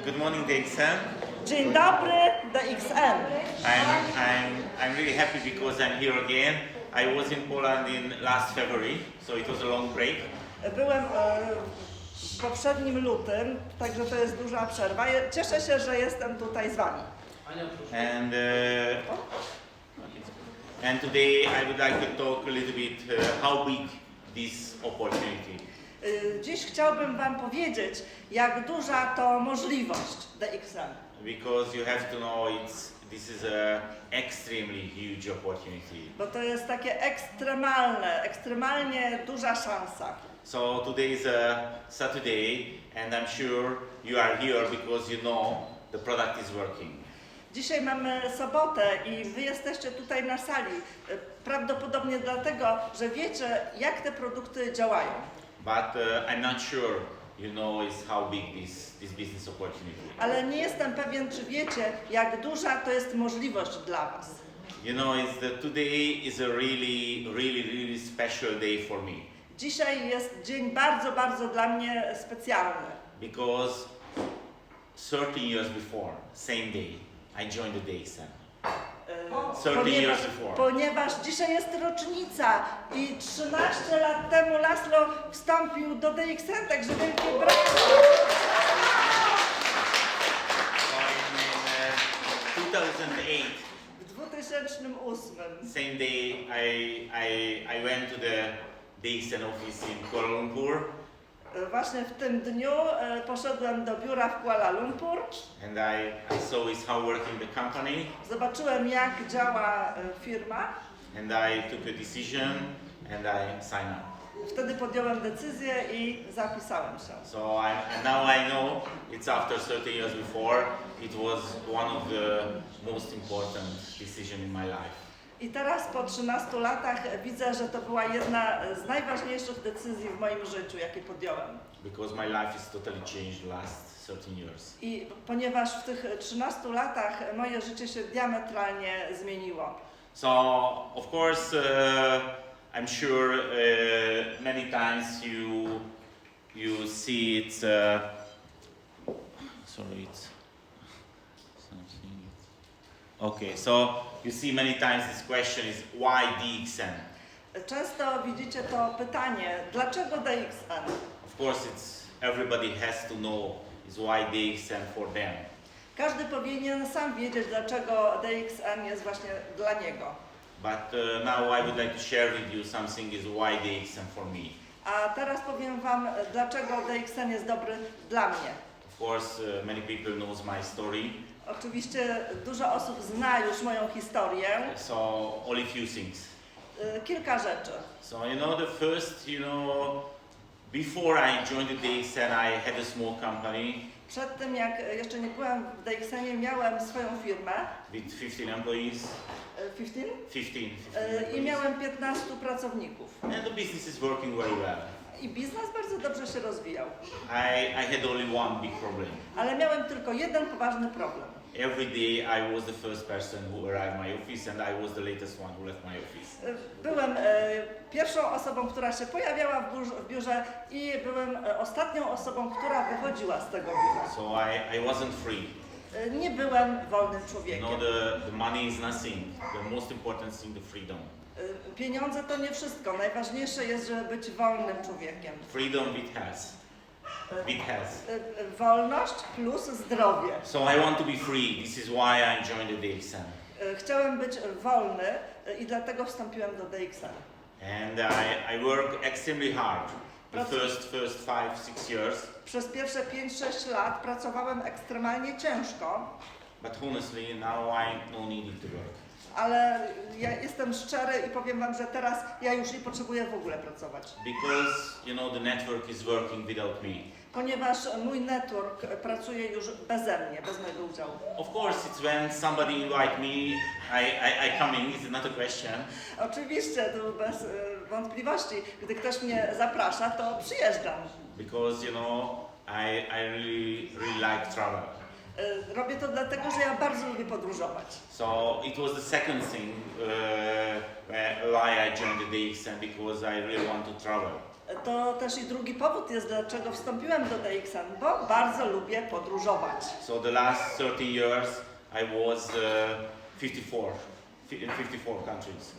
Good morning, DXN. Dzień dobry, DXN. I'm really happy because I'm here again. I was in Poland in last February, so it was a long break. Byłem w poprzednim lutym, także to jest duża przerwa. Cieszę się, że jestem tutaj z Wami. And today I would like to talk a little bit how big this opportunity. Dziś chciałbym Wam powiedzieć, jak duża to możliwość DXN. Because you have to know this is a extremely huge opportunity. Bo to jest takie ekstremalnie duża szansa. So today is a Saturday and I'm sure you are here because you know the product is working. Dzisiaj mamy sobotę i Wy jesteście tutaj na sali. Prawdopodobnie dlatego, że wiecie, jak te produkty działają. But I'm not sure you know is how big this business opportunity. Ale nie jestem pewien, czy wiecie, jak duża to jest możliwość dla Was. You know, today is a really special day for me. Dzisiaj jest dzień bardzo dla mnie specjalny. Because 13 years before, same day, I joined the DXN. 13 years before. Ponieważ dzisiaj jest rocznica i 13 lat temu Laszlo wstąpił do DXN, także wielkie brawo! In 2008, W 2008 same day I went to the DXN office in Kuala Lumpur. właśnie w tym dniu poszedłem do biura w Kuala Lumpur. And I saw how working the company. Zobaczyłem, jak działa firma. And I took a decision and I signed up. Wtedy podjąłem decyzję i zapisałem się. So and now I know it's after 30 years before, it was one of the most important decisions in my life. I teraz po 13 latach widzę, że to była jedna z najważniejszych decyzji w moim życiu, jakie podjąłem. Because my life is totally changed the last 13 years. I ponieważ w tych 13 latach moje życie się diametralnie zmieniło. So of course I'm sure many times you see it. Sorry, it's something. Okay, so you see many times this question is why DXN? Często widzicie to pytanie, dlaczego DXN? Of course, everybody has to know is why DXN for them. Każdy powinien sam wiedzieć, dlaczego DXN jest właśnie dla niego. But now I would like to share with you something is why DXN for me. A teraz powiem Wam, dlaczego DXN jest dobry dla mnie. Of course, many people knows my story. Oczywiście dużo osób zna już moją historię. So only few things. Kilka rzeczy. So you know the first, before I joined the DXN, I had a small company. Przed tym, jak jeszcze nie byłem w DXN-ie, miałem swoją firmę. With 15 employees. 15? 15 I miałem 15 pracowników. And the business is working very well. I biznes bardzo dobrze się rozwijał. I had only one big problem. Ale miałem tylko jeden poważny problem. Every day I was the first person who arrived at my office and I was the latest one who left my office. Byłem pierwszą osobą, która się pojawiała w biurze i byłem ostatnią osobą, która wychodziła z tego biura. So I wasn't free. Nie byłem wolnym człowiekiem. The money is nothing. The most important thing, the freedom. Pieniądze to nie wszystko. Najważniejsze jest, żeby być wolnym człowiekiem. Freedom with health. Wolność plus zdrowie. So I want to be free. This is why I joined the DXN. Chciałem być wolny i dlatego wstąpiłem do DXN. And I work extremely hard. The first 5-6 years. Przez pierwsze 5-6 lat pracowałem ekstremalnie ciężko. But honestly, now I don't need it to work. Ale ja jestem szczery i powiem Wam, że teraz ja już nie potrzebuję w ogóle pracować. Because the network is working without me. Ponieważ mój network pracuje już beze mnie, bez mojego udziału. Of course, it's when somebody invite me, I come in. It's not a question. Oczywiście, to bez wątpliwości. Gdy ktoś mnie zaprasza, to przyjeżdżam. Because I really like travel. Robię to dlatego, że ja bardzo lubię podróżować. So it was the second thing why I joined the DXN, because I really want to travel. To też i drugi powód jest, dlaczego wstąpiłem do DXN, bo bardzo lubię podróżować. So the last 30 years I was 54 countries.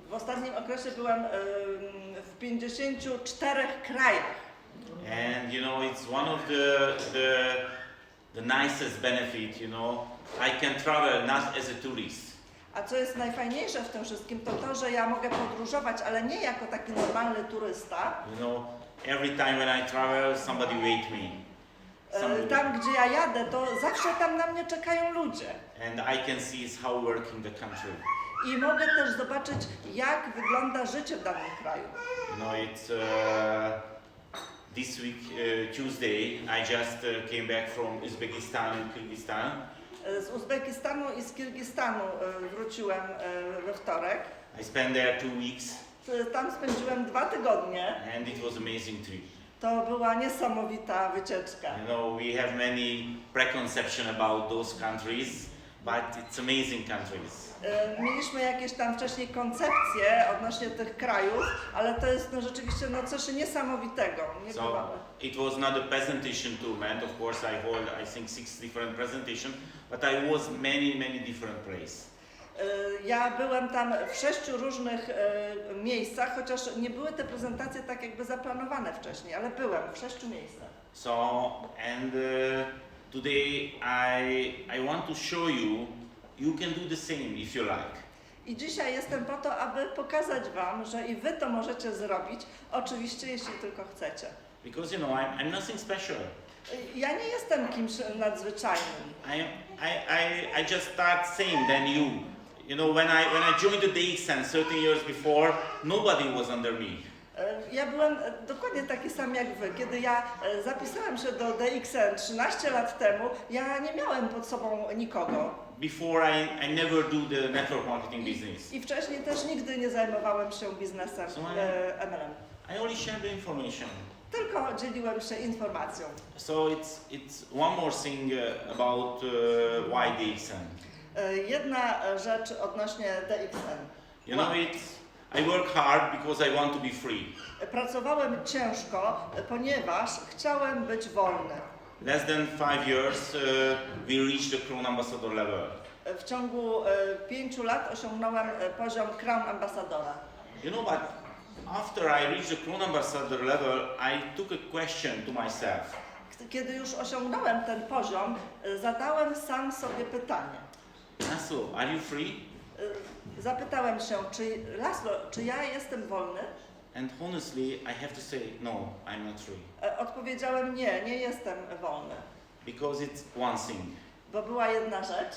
W ostatnim okresie byłem w 54 krajach. And you know, it's one of the nicest benefit, you know. I can travel not as a tourist. A co jest najfajniejsze w tym wszystkim, to to, że ja mogę podróżować, ale nie jako taki normalny turysta. You know, every time when I travel, somebody wait me. Tam, gdzie ja jadę, to zawsze tam na mnie czekają ludzie. And I can see is how working the country. I mogę też zobaczyć, jak wygląda życie w danym kraju. You know, it's this week, Tuesday, I just came back from Uzbekistan and Kyrgyzstan. Z Uzbekistanu i z Kirgistanu wróciłem we wtorek. I spent there 2 weeks, Tam spędziłem 2 tygodnie. and it was amazing trip. To była niesamowita wycieczka. You know, we have many preconception about those countries, but it's amazing countries. Mieliśmy jakieś tam wcześniej koncepcje odnośnie tych krajów, ale to jest rzeczywiście coś niesamowitego, niebywałe. So it was not a presentation tournament. Of course, I hold I think 6 different presentations, but I was many different places. Ja byłem tam w 6 różnych miejscach, chociaż nie były te prezentacje tak jakby zaplanowane wcześniej, ale byłem w 6 miejscach. So and today I want to show you can do the same if you like. I dzisiaj jestem po to, aby pokazać Wam, że i Wy to możecie zrobić, oczywiście jeśli tylko chcecie. Because you know I'm nothing special. Ja nie jestem kimś nadzwyczajnym. I just start same than you. You know, when I joined the DXN 30 years before, nobody was under me. Ja byłem dokładnie taki sam jak Wy. Kiedy ja zapisałem się do DXN 13 lat temu, ja nie miałem pod sobą nikogo. Before I never do the network marketing business. I wcześniej też nigdy nie zajmowałem się biznesem MLM. I only share the information. Tylko dzieliłem się informacją. So it's one more thing about why DXN. Jedna rzecz odnośnie DXN. You know, I work hard because I want to be free. Pracowałem ciężko, ponieważ chciałem być wolny. Less than 5 years, we reached the Crown Ambassador level. W ciągu 5 lat osiągnąłem poziom Crown Ambassadora. You know, but after I reached the Crown Ambassador level, I took a question to myself. Kiedy już osiągnąłem ten poziom, zadałem sam sobie pytanie. Laszlo, are you free? Zapytałem się, Laszlo, czy ja jestem wolny? And honestly, I have to say, no, I'm not free. Odpowiedziałem nie jestem wolny. Because it's one thing. Bo była jedna rzecz.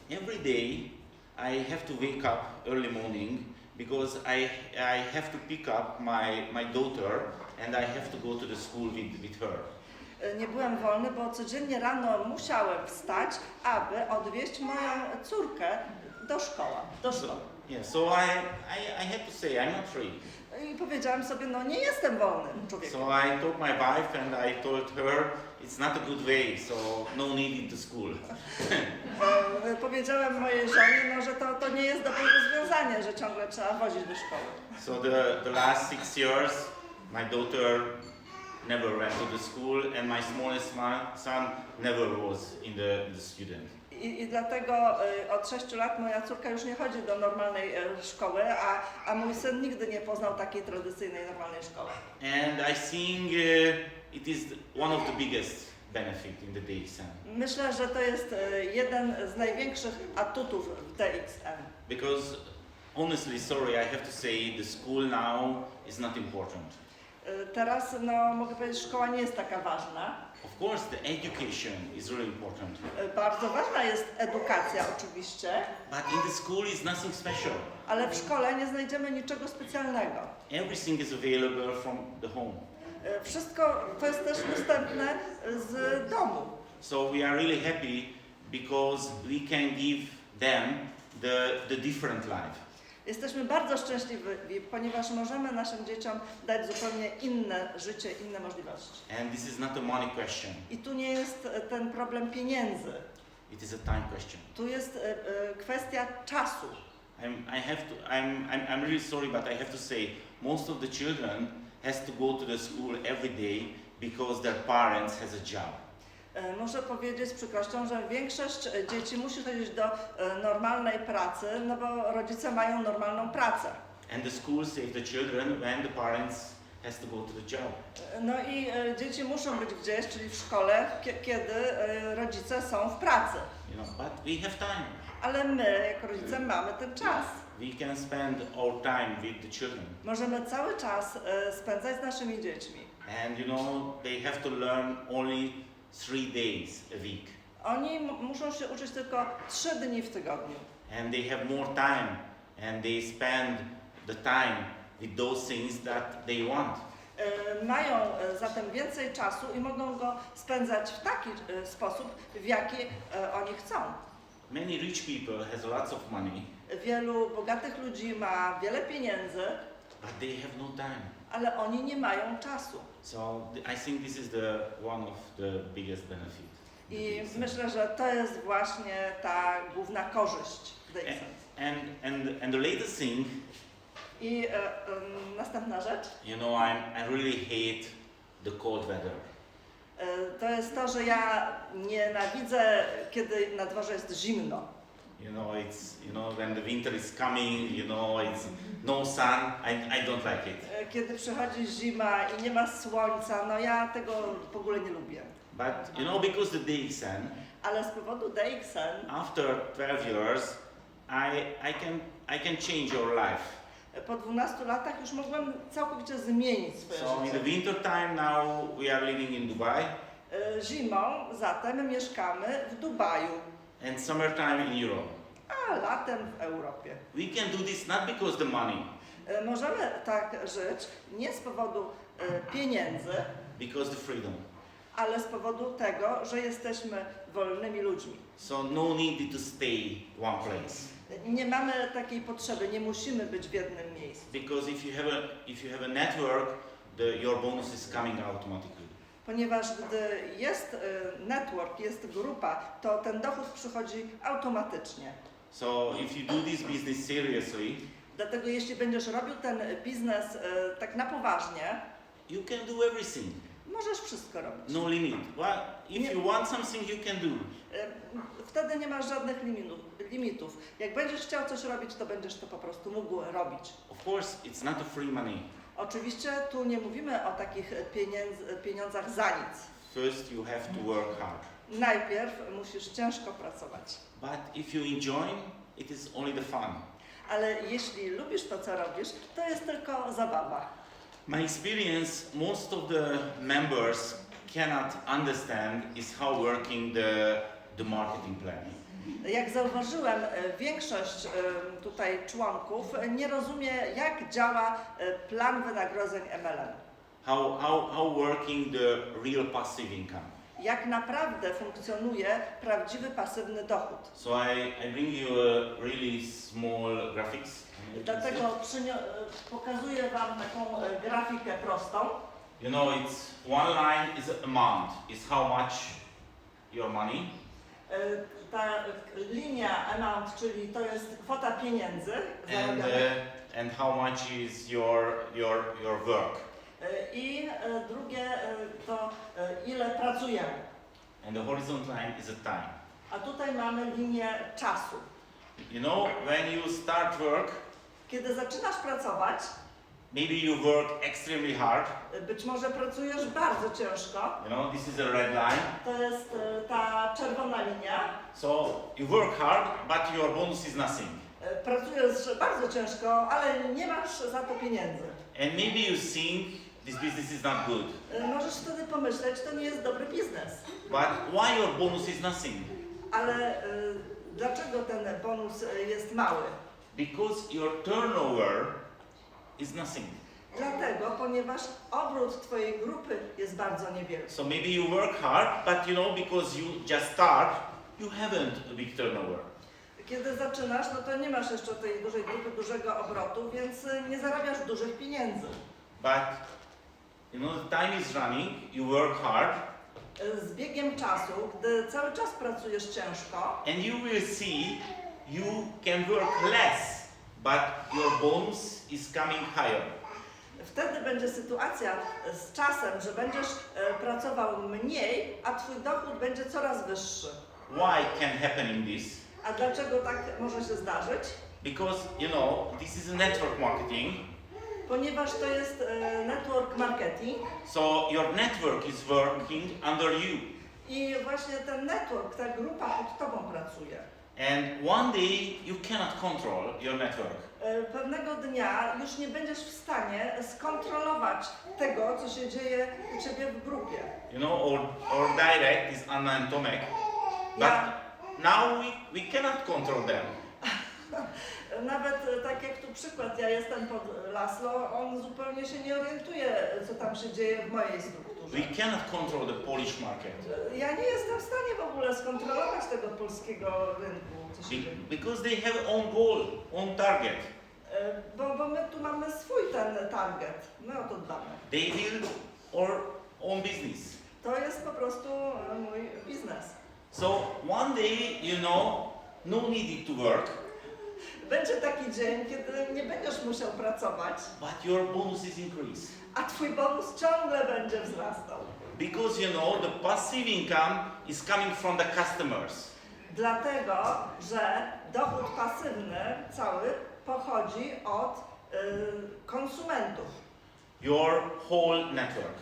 Every day, I have to wake up early morning because I have to pick up my daughter and I have to go to the school with her. Nie byłem wolny, bo codziennie rano musiałem wstać, aby odwieźć moją córkę do szkoły. Yeah, so I had to say I'm not free. I powiedziałem sobie, nie jestem wolnym człowiekiem. So I told my wife and I told her it's not a good way, so no need in the school. Powiedziałem mojej żonie, że to nie jest dobre rozwiązanie, że ciągle trzeba wozić do szkoły. So the last 6 years, my daughter never went to the school and my smallest son never was in the student. I dlatego od 6 lat moja córka już nie chodzi do normalnej szkoły, a mój syn nigdy nie poznał takiej tradycyjnej, normalnej szkoły. And I think it is one of the biggest benefit in the DXN. Myślę, że to jest jeden z największych atutów w DXN. Because honestly, sorry, I have to say the school now is not important. Teraz, mogę powiedzieć, szkoła nie jest taka ważna. Of course, the education is really important. Bardzo ważna jest edukacja oczywiście. But in the school is nothing special. Ale w szkole nie znajdziemy niczego specjalnego. Everything is available from the home. Wszystko to jest też dostępne z domu. So we are really happy because we can give them the different life. Jesteśmy bardzo szczęśliwi, ponieważ możemy naszym dzieciom dać zupełnie inne życie, inne możliwości. And this is not a money question. I tu nie jest ten problem pieniędzy. It is a time question. Tu jest kwestia czasu. I'm really sorry, but I have to say, most of the children has to go to the school every day because their parents has a job. Muszę powiedzieć z przykrością, że większość dzieci musi chodzić do normalnej pracy, no bo rodzice mają normalną pracę. And the school save the children when the parents has to go to the job. No i dzieci muszą być gdzieś, czyli w szkole, kiedy rodzice są w pracy. You know, but we have time. Ale my, jako rodzice, mamy ten czas. We can spend our time with the children. Możemy cały czas spędzać z naszymi dziećmi. And you know, they have to learn only 3 days a week. Oni muszą się uczyć tylko 3 dni w tygodniu. And they have more time. And they spend the time with those things that they want. Mają zatem więcej czasu i mogą go spędzać w taki sposób, w jaki oni chcą. Many rich people has lots of money, Wielu bogatych ludzi ma wiele pieniędzy, but they have no time. ale oni nie mają czasu. So I think this is one of the biggest benefit. I myślę, że to jest właśnie ta główna korzyść DXN. And the latest thing, I następna rzecz, you know, I really hate the cold weather. to jest to, że ja nienawidzę, kiedy na dworze jest zimno. You know, when the winter is coming, you know, it's no sun. I don't like it. Kiedy przychodzi zima i nie ma słońca, no ja tego w ogóle nie lubię. But you know, because the DXN, Ale z powodu DXN, after 12 years, I can change your life. po 12 latach już mogłem całkowicie zmienić swoje So in życie. the winter time now we are living in Dubai, Zimą zatem mieszkamy w Dubaju, and summertime in Europe. a latem w Europie. We can do this not because the money, Możemy tak żyć nie z powodu pieniędzy, because the freedom. ale z powodu tego, że jesteśmy wolnymi ludźmi. So no need to stay one place. Nie mamy takiej potrzeby, nie musimy być w jednym miejscu. Because if you have a network, your bonus is coming automatically. Ponieważ gdy jest network, jest grupa, to ten dochód przychodzi automatycznie. So if you do this business seriously, Dlatego jeśli będziesz robił ten biznes tak na poważnie, you can do everything. możesz wszystko robić. No limit. Well, if you want something, you can do. Wtedy nie masz żadnych limitów. Jak będziesz chciał coś robić, to będziesz to po prostu mógł robić. Of course, it's not a free money. Oczywiście tu nie mówimy o takich pieniądzach za nic. First, you have to work hard. Najpierw musisz ciężko pracować. But if you enjoy, it is only the fun. Ale jeśli lubisz to, co robisz, to jest tylko zabawa. My experience, most of the members cannot understand is how working the marketing plan. Jak zauważyłem, większość tutaj członków nie rozumie, jak działa plan wynagrodzeń MLM. How working the real passive income. Jak naprawdę funkcjonuje prawdziwy pasywny dochód. So I bring you a really small graphics. Dlatego pokazuję Wam taką grafikę prostą. You know, it's one line is amount, is how much your money. Ta linia amount, czyli to jest kwota pieniędzy And how much is your work. I drugie to ile pracujemy. And the horizontal line is a time. A tutaj mamy linię czasu. You know, when you start work, Kiedy zaczynasz pracować, maybe you work extremely hard. być może pracujesz bardzo ciężko. You know, this is a red line. To jest ta czerwona linia. So you work hard, but your bonus is nothing. Pracujesz bardzo ciężko, ale nie masz za to pieniędzy. And maybe you think this business is not good. Możesz wtedy pomyśleć, to nie jest dobry biznes. But why your bonus is nothing? Ale dlaczego ten bonus jest mały? Because your turnover is nothing. Dlatego, ponieważ obrót Twojej grupy jest bardzo niewielki. So maybe you work hard, but you know, because you just start, you haven't a big turnover. Kiedy zaczynasz, no to nie masz jeszcze tej dużej grupy, dużego obrotu, więc nie zarabiasz dużych pieniędzy. But you know, the time is running, you work hard, Z biegiem czasu, gdy cały czas pracujesz ciężko, and you will see you can work less, but your bonus is coming higher. wtedy będzie sytuacja z czasem, że będziesz pracował mniej, a twój dochód będzie coraz wyższy. Why can happen in this? A dlaczego tak może się zdarzyć? Because, you know, this is a network marketing. Ponieważ to jest network marketing So your network is working under you. i właśnie ten network, ta grupa pod tobą pracuje. And one day you cannot control your network. Pewnego dnia już nie będziesz w stanie skontrolować tego, co się dzieje u ciebie w grupie. You know, or direct is Anna and Tomek. But now we cannot control them. Nawet tak jak tu przykład, ja jestem pod Laszlo, on zupełnie się nie orientuje, co tam się dzieje w mojej strukturze. We cannot control the Polish market. Ja nie jestem w stanie w ogóle skontrolować tego polskiego rynku, co się dzieje. Because they have own goal, own target. Bo my tu mamy swój ten target, my o to dbamy. They build our own business. To jest po prostu mój biznes. So one day, you know, no need to work. Będzie taki dzień, kiedy nie będziesz musiał pracować, But your bonuses increase. a twój bonus ciągle będzie wzrastał. Because you know the passive income is coming from the customers. Dlatego, że dochód pasywny cały pochodzi od konsumentów. Your whole network.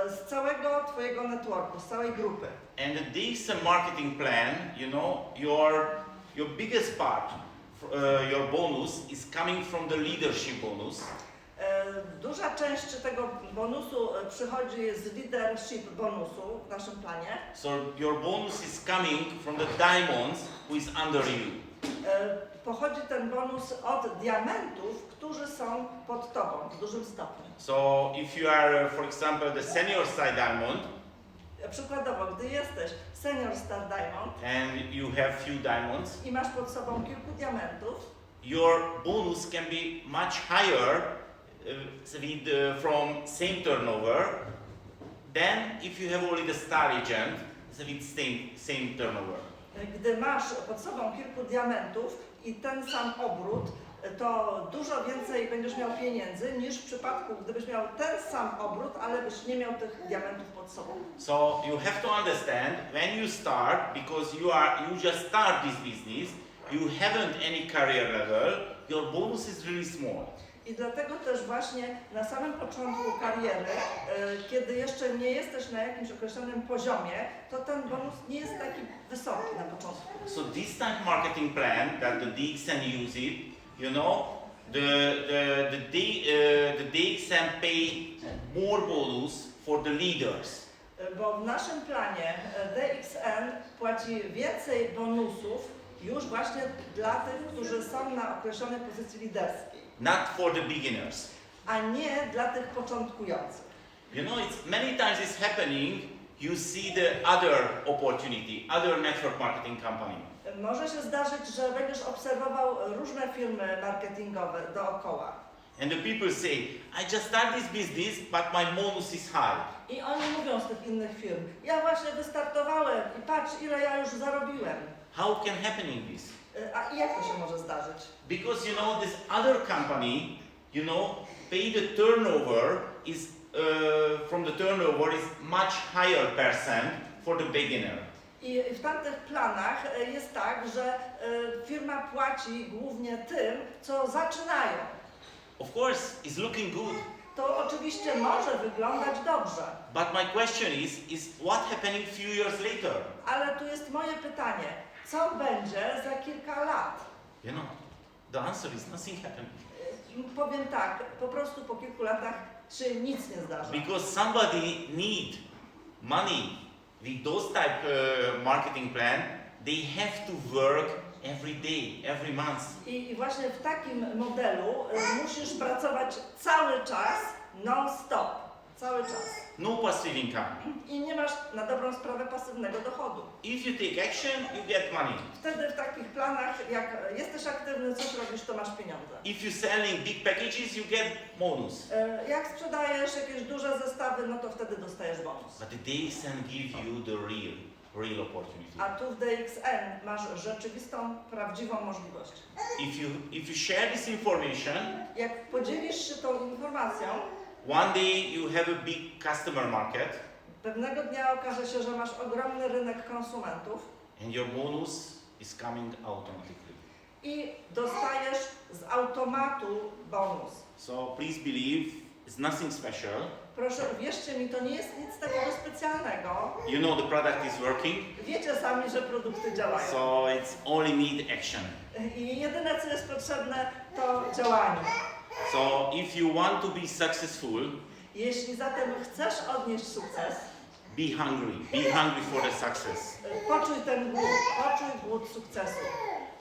Z całego twojego networku, z całej grupy. And the DXN marketing plan, you know, your biggest part, your bonus is coming from the leadership bonus. Duża część tego bonusu przychodzi z leadership bonusu w naszym planie. So your bonus is coming from the diamonds who is under you. Pochodzi ten bonus od diamentów, którzy są pod tobą w dużym stopniu. So if you are, for example, the senior side diamond, Przykładowo, gdy jesteś senior star diamond and you have few diamonds, i masz pod sobą kilku diamentów, your bonus can be much higher from same turnover than if you have only the star agent with same turnover. gdy masz pod sobą kilku diamentów i ten sam obrót, to dużo więcej będziesz miał pieniędzy niż w przypadku, gdybyś miał ten sam obrót, ale byś nie miał tych diamentów pod sobą. So you have to understand when you start, because you just start this business, you haven't any career level, your bonus is really small. I dlatego też właśnie na samym początku kariery, kiedy jeszcze nie jesteś na jakimś określonym poziomie, to ten bonus nie jest taki wysoki na początku. So this type marketing plan that the DXN use it, you know, the DXN pay more bonus for the leaders. Bo w naszym planie DXN płaci więcej bonusów już właśnie dla tych, którzy są na określonej pozycji liderskiej. Not for the beginners. A nie dla tych początkujących. You know, many times it's happening, you see the other opportunity, other network marketing company. Może się zdarzyć, że będziesz obserwował różne firmy marketingowe dookoła. And the people say, I just start this business, but my bonus is high. I oni mówią z tych innych firm, ja właśnie wystartowałem i patrz, ile ja już zarobiłem. How can happen in this? A i jak to się może zdarzyć? Because you know this other company, you know, pay the turnover is from the turnover is much higher percent for the beginner. I w tamtych planach jest tak, że firma płaci głównie tym, co zaczynają. Of course, it's looking good. To oczywiście może wyglądać dobrze. But my question is what happening few years later? Ale tu jest moje pytanie. Co będzie za kilka lat? You know, the answer is nothing happening. Powiem tak, po prostu po kilku latach się nic nie zdarzy. Because somebody need money with those type marketing plan, they have to work every day, every month. I właśnie w takim modelu musisz pracować cały czas, non-stop, cały czas. No passive income. I nie masz na dobrą sprawę pasywnego dochodu. If you take action, you get money. Wtedy w takich planach, jak jesteś aktywny, coś robisz, to masz pieniądze. If you selling big packages, you get bonus. Jak sprzedajesz jakieś duże zestawy, no to wtedy dostajesz bonus. But the DXN give you the real opportunity. A tu w DXN masz rzeczywistą, prawdziwą możliwość. If you share this information, Jak podzielisz się tą informacją, One day you have a big customer market Pewnego dnia okaże się, że masz ogromny rynek konsumentów and your bonus is coming automatically. i dostajesz z automatu bonus. So please believe it's nothing special. Proszę, wierzcie mi, to nie jest nic takiego specjalnego. You know the product is working, Wiecie sami, że produkty działają. so it's only need action. I jedyne, co jest potrzebne, to działanie. So if you want to be successful, Jeśli zatem chcesz odnieść sukces, be hungry for the success. poczuj ten głód, poczuj głód sukcesu.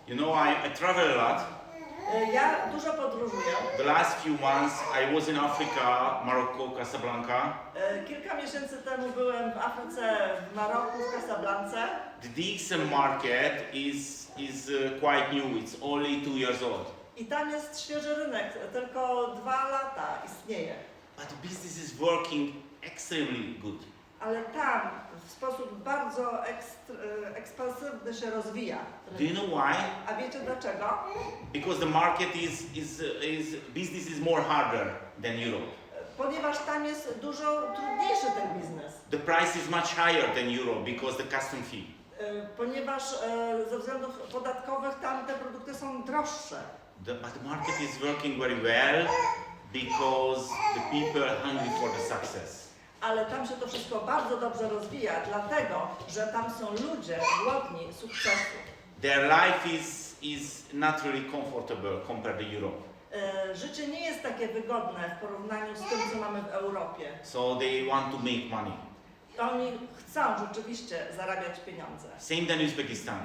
You know, I travel a lot. Ja dużo podróżuję. The last few months I was in Africa, Morocco, Casablanca. Kilka miesięcy temu byłem w Afryce, w Maroku, w Casablance. The DXN market is quite new. It's only 2 years old. I tam jest świeży rynek, tylko 2 lata istnieje. But the business is working extremely good. Ale tam w sposób bardzo ekspansywny się rozwija. Do you know why? A wiecie dlaczego? Because the market business is more harder than Europe. Ponieważ tam jest dużo trudniejszy ten biznes. The price is much higher than Europe because the custom fee. Ponieważ ze względów podatkowych tam te produkty są droższe. But the market is working very well because the people are hungry for the success. Ale tam się to wszystko bardzo dobrze rozwija, dlatego, że tam są ludzie głodni sukcesu. Their life is not really comfortable compared to Europe. Życie nie jest takie wygodne w porównaniu z tym, co mamy w Europie. So they want to make money. Oni chcą rzeczywiście zarabiać pieniądze. Same than Uzbekistan.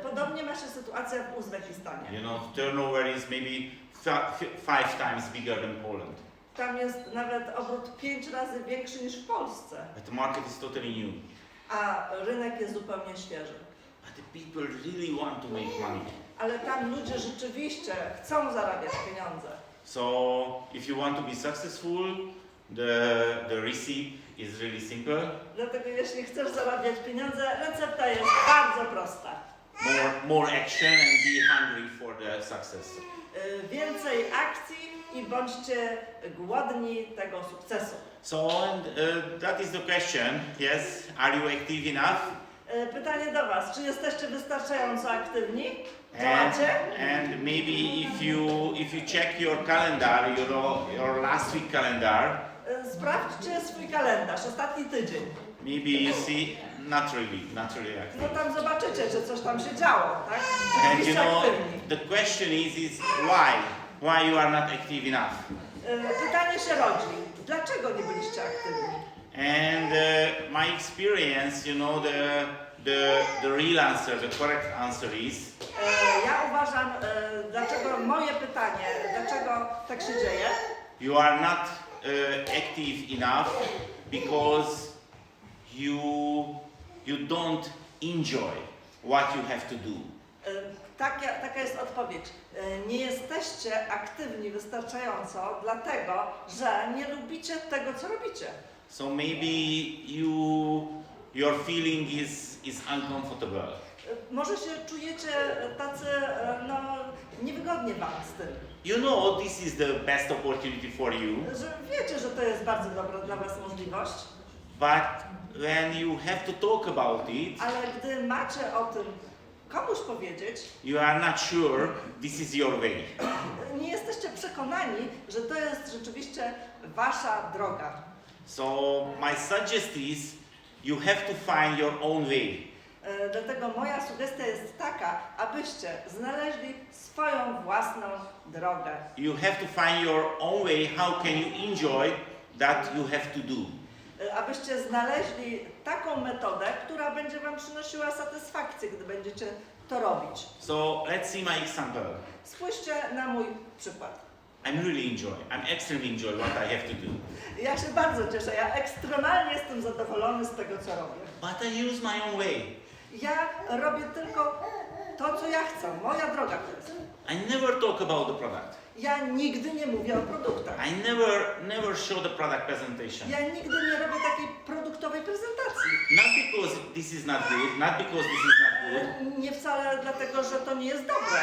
Podobnie ma się sytuacja w Uzbekistanie. You know, turnover is maybe 5 times bigger than Poland. Tam jest nawet obrót 5 razy większy niż w Polsce, But the market is totally new. a rynek jest zupełnie świeży. But the people really want to make money. Ale tam ludzie rzeczywiście chcą zarabiać pieniądze. So if you want to be successful, the recipe is really simple. Dlatego jeśli chcesz zarabiać pieniądze, recepta jest bardzo prosta. More action and be hungry for the success. Więcej akcji i bądźcie głodni tego sukcesu. So that is the question. Yes, are you active enough? Pytanie do Was, czy jesteście wystarczająco aktywni? And, Działacie? and maybe if you check your calendar, your last week calendar, Sprawdźcie swój kalendarz, ostatni tydzień. maybe you see not really active. No tam zobaczycie, czy coś tam się działo, tak? Czy And you byliście know, aktywni. the question is why you are not active enough? Pytanie się rodzi, dlaczego nie byliście aktywni? And my experience, you know, the real answer, the correct answer is Ja uważam, dlaczego moje pytanie, dlaczego tak się dzieje? you are not active enough because you don't enjoy what you have to do. Taka jest odpowiedź. Nie jesteście aktywni wystarczająco, dlatego że nie lubicie tego, co robicie. So maybe your feeling is uncomfortable. Może się czujecie tacy, no, niewygodnie wam z tym. You know this is the best opportunity for you, Że wiecie, że to jest bardzo dobra dla was możliwość, but when you have to talk about it, ale gdy macie o tym komuś powiedzieć, you are not sure this is your way. nie jesteście przekonani, że to jest rzeczywiście wasza droga. So my suggest is you have to find your own way. Dlatego moja sugestia jest taka, abyście znaleźli swoją własną drogę. You have to find your own way. How can you enjoy that you have to do? Abyście znaleźli taką metodę, która będzie wam przynosiła satysfakcję, gdy będziecie to robić. So let's see my example. Spójrzcie na mój przykład. I'm extremely enjoy what I have to do. Ja się bardzo cieszę, ja ekstremalnie jestem zadowolony z tego, co robię. But I use my own way. Ja robię tylko to, co ja chcę, moja droga to jest. I never talk about the product. Ja nigdy nie mówię o produktach. I never show the product presentation. Ja nigdy nie robię takiej produktowej prezentacji. Not because this is not good, not because this is not good. Nie wcale dlatego, że to nie jest dobre.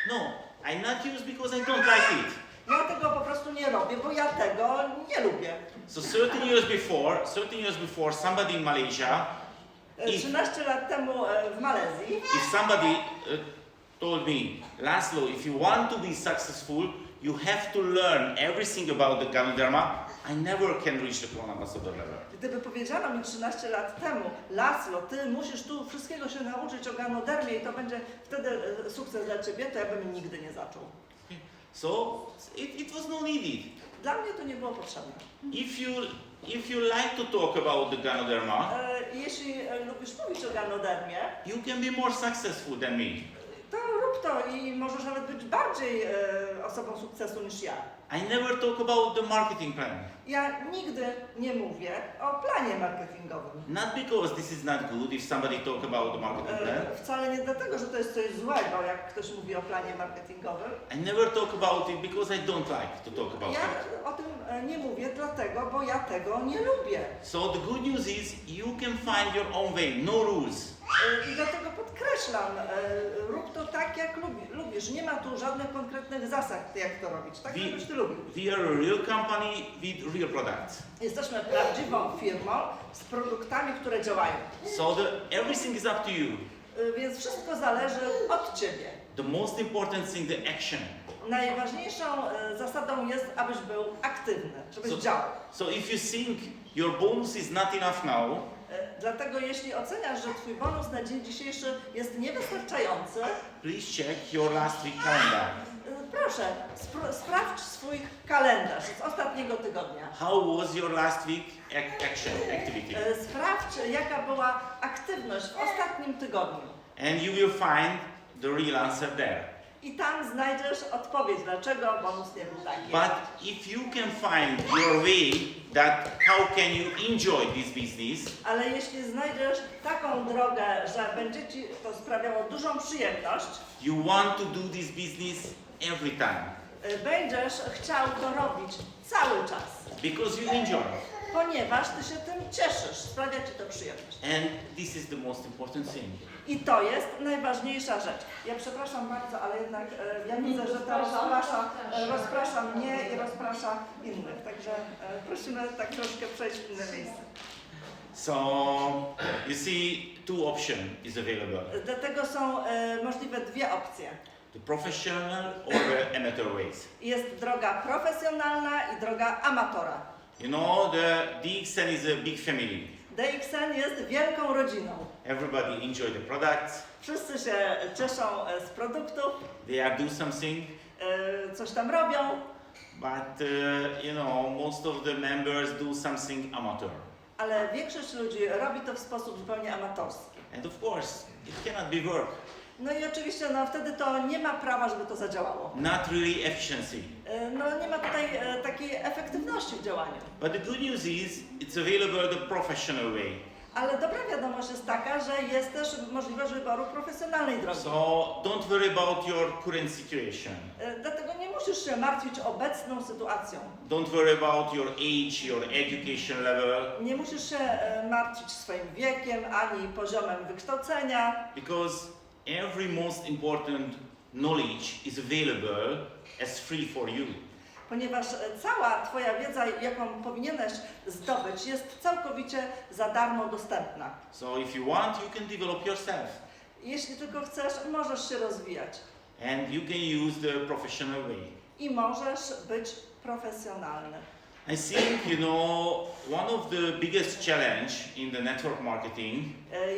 No, I not use because I don't like it. Ja tego po prostu nie robię, bo ja tego nie lubię. So 13 years before, somebody in Malaysia, 13 lat temu w Malezji, if somebody told me, Laszlo, if you want to be successful, you have to learn everything about the Ganoderma, I never can reach the Polnad ambassador level. gdyby powiedziano mi 13 lat temu, Laszlo, ty musisz tu wszystkiego się nauczyć o ganodermie i to będzie wtedy sukces dla ciebie, to ja bym nigdy nie zaczął. So it was no needed. Dla mnie to nie było potrzebne. If you like to talk about the Ganoderma, Jeśli lubisz mówić o ganodermie, you can be more successful than me. to rób to i możesz nawet być bardziej osobą sukcesu niż ja. I never talk about the marketing plan. Ja nigdy nie mówię o planie marketingowym. Not because this is not good if somebody talk about the marketing plan. Wcale nie dlatego, że to jest coś złego, jak ktoś mówi o planie marketingowym. I never talk about it because I don't like to talk about Ja it. o tym nie mówię dlatego, bo ja tego nie lubię. So the good news is you can find your own way, no rules. I dlatego podkreślam, rób to tak jak lubisz. Nie ma tu żadnych konkretnych zasad, jak to robić. Tak żebyś ty lubił. We are a real company with real products. Jesteśmy prawdziwą firmą z produktami, które działają. So everything is up to you. Więc wszystko zależy od ciebie. The most important thing, the action. Najważniejszą zasadą jest, abyś był aktywny, żebyś działał. So if you think your bonus is not enough now, Dlatego jeśli oceniasz, że twój bonus na dzień dzisiejszy jest niewystarczający, please check your last week calendar. proszę, sprawdź swój kalendarz z ostatniego tygodnia. How was your last week activity? Sprawdź, jaka była aktywność w ostatnim tygodniu. And you will find the real answer there. I tam znajdziesz odpowiedź, dlaczego bonus nie był taki. But if you can find your way that how can you enjoy this business, Ale jeśli znajdziesz taką drogę, że będzie ci to sprawiało dużą przyjemność, you want to do this business every time będziesz chciał to robić cały czas. because you enjoy. Ponieważ ty się tym cieszysz, sprawia ci to przyjemność. And this is the most important thing. I to jest najważniejsza rzecz. Ja przepraszam bardzo, ale jednak ja widzę, że to rozprasza mnie i rozprasza innych. Także prosimy tak troszkę przejść w inne miejsce. So you see, two options is available: Dlatego są możliwe dwie opcje. the professional or the amateur ways. Jest droga profesjonalna i droga amatora. You know, the DXN is a big family. DXN jest wielką rodziną. Everybody enjoy the products. Wszyscy się cieszą z produktów, They are do something, coś tam robią, but you know, most of the members do something amateur. ale większość ludzi robi to w sposób zupełnie amatorski. And of course, it cannot be work. No i oczywiście wtedy to nie ma prawa, żeby to zadziałało. Not really efficiency. No nie ma tutaj takiej efektywności w działaniu. But the good news is, it's available the professional way. Ale dobra wiadomość jest taka, że jest też możliwość wyboru profesjonalnej drogi. So don't worry about your current situation. Dlatego nie musisz się martwić obecną sytuacją. Don't worry about your age, your education level, Nie musisz się martwić swoim wiekiem ani poziomem wykształcenia, because every most important knowledge is available as free for you. ponieważ cała twoja wiedza, jaką powinieneś zdobyć, jest całkowicie za darmo dostępna. So if you want, you can develop yourself. Jeśli tylko chcesz, możesz się rozwijać And you can use the professional way. i możesz być profesjonalny. I think, you know, one of the biggest challenge in the network marketing,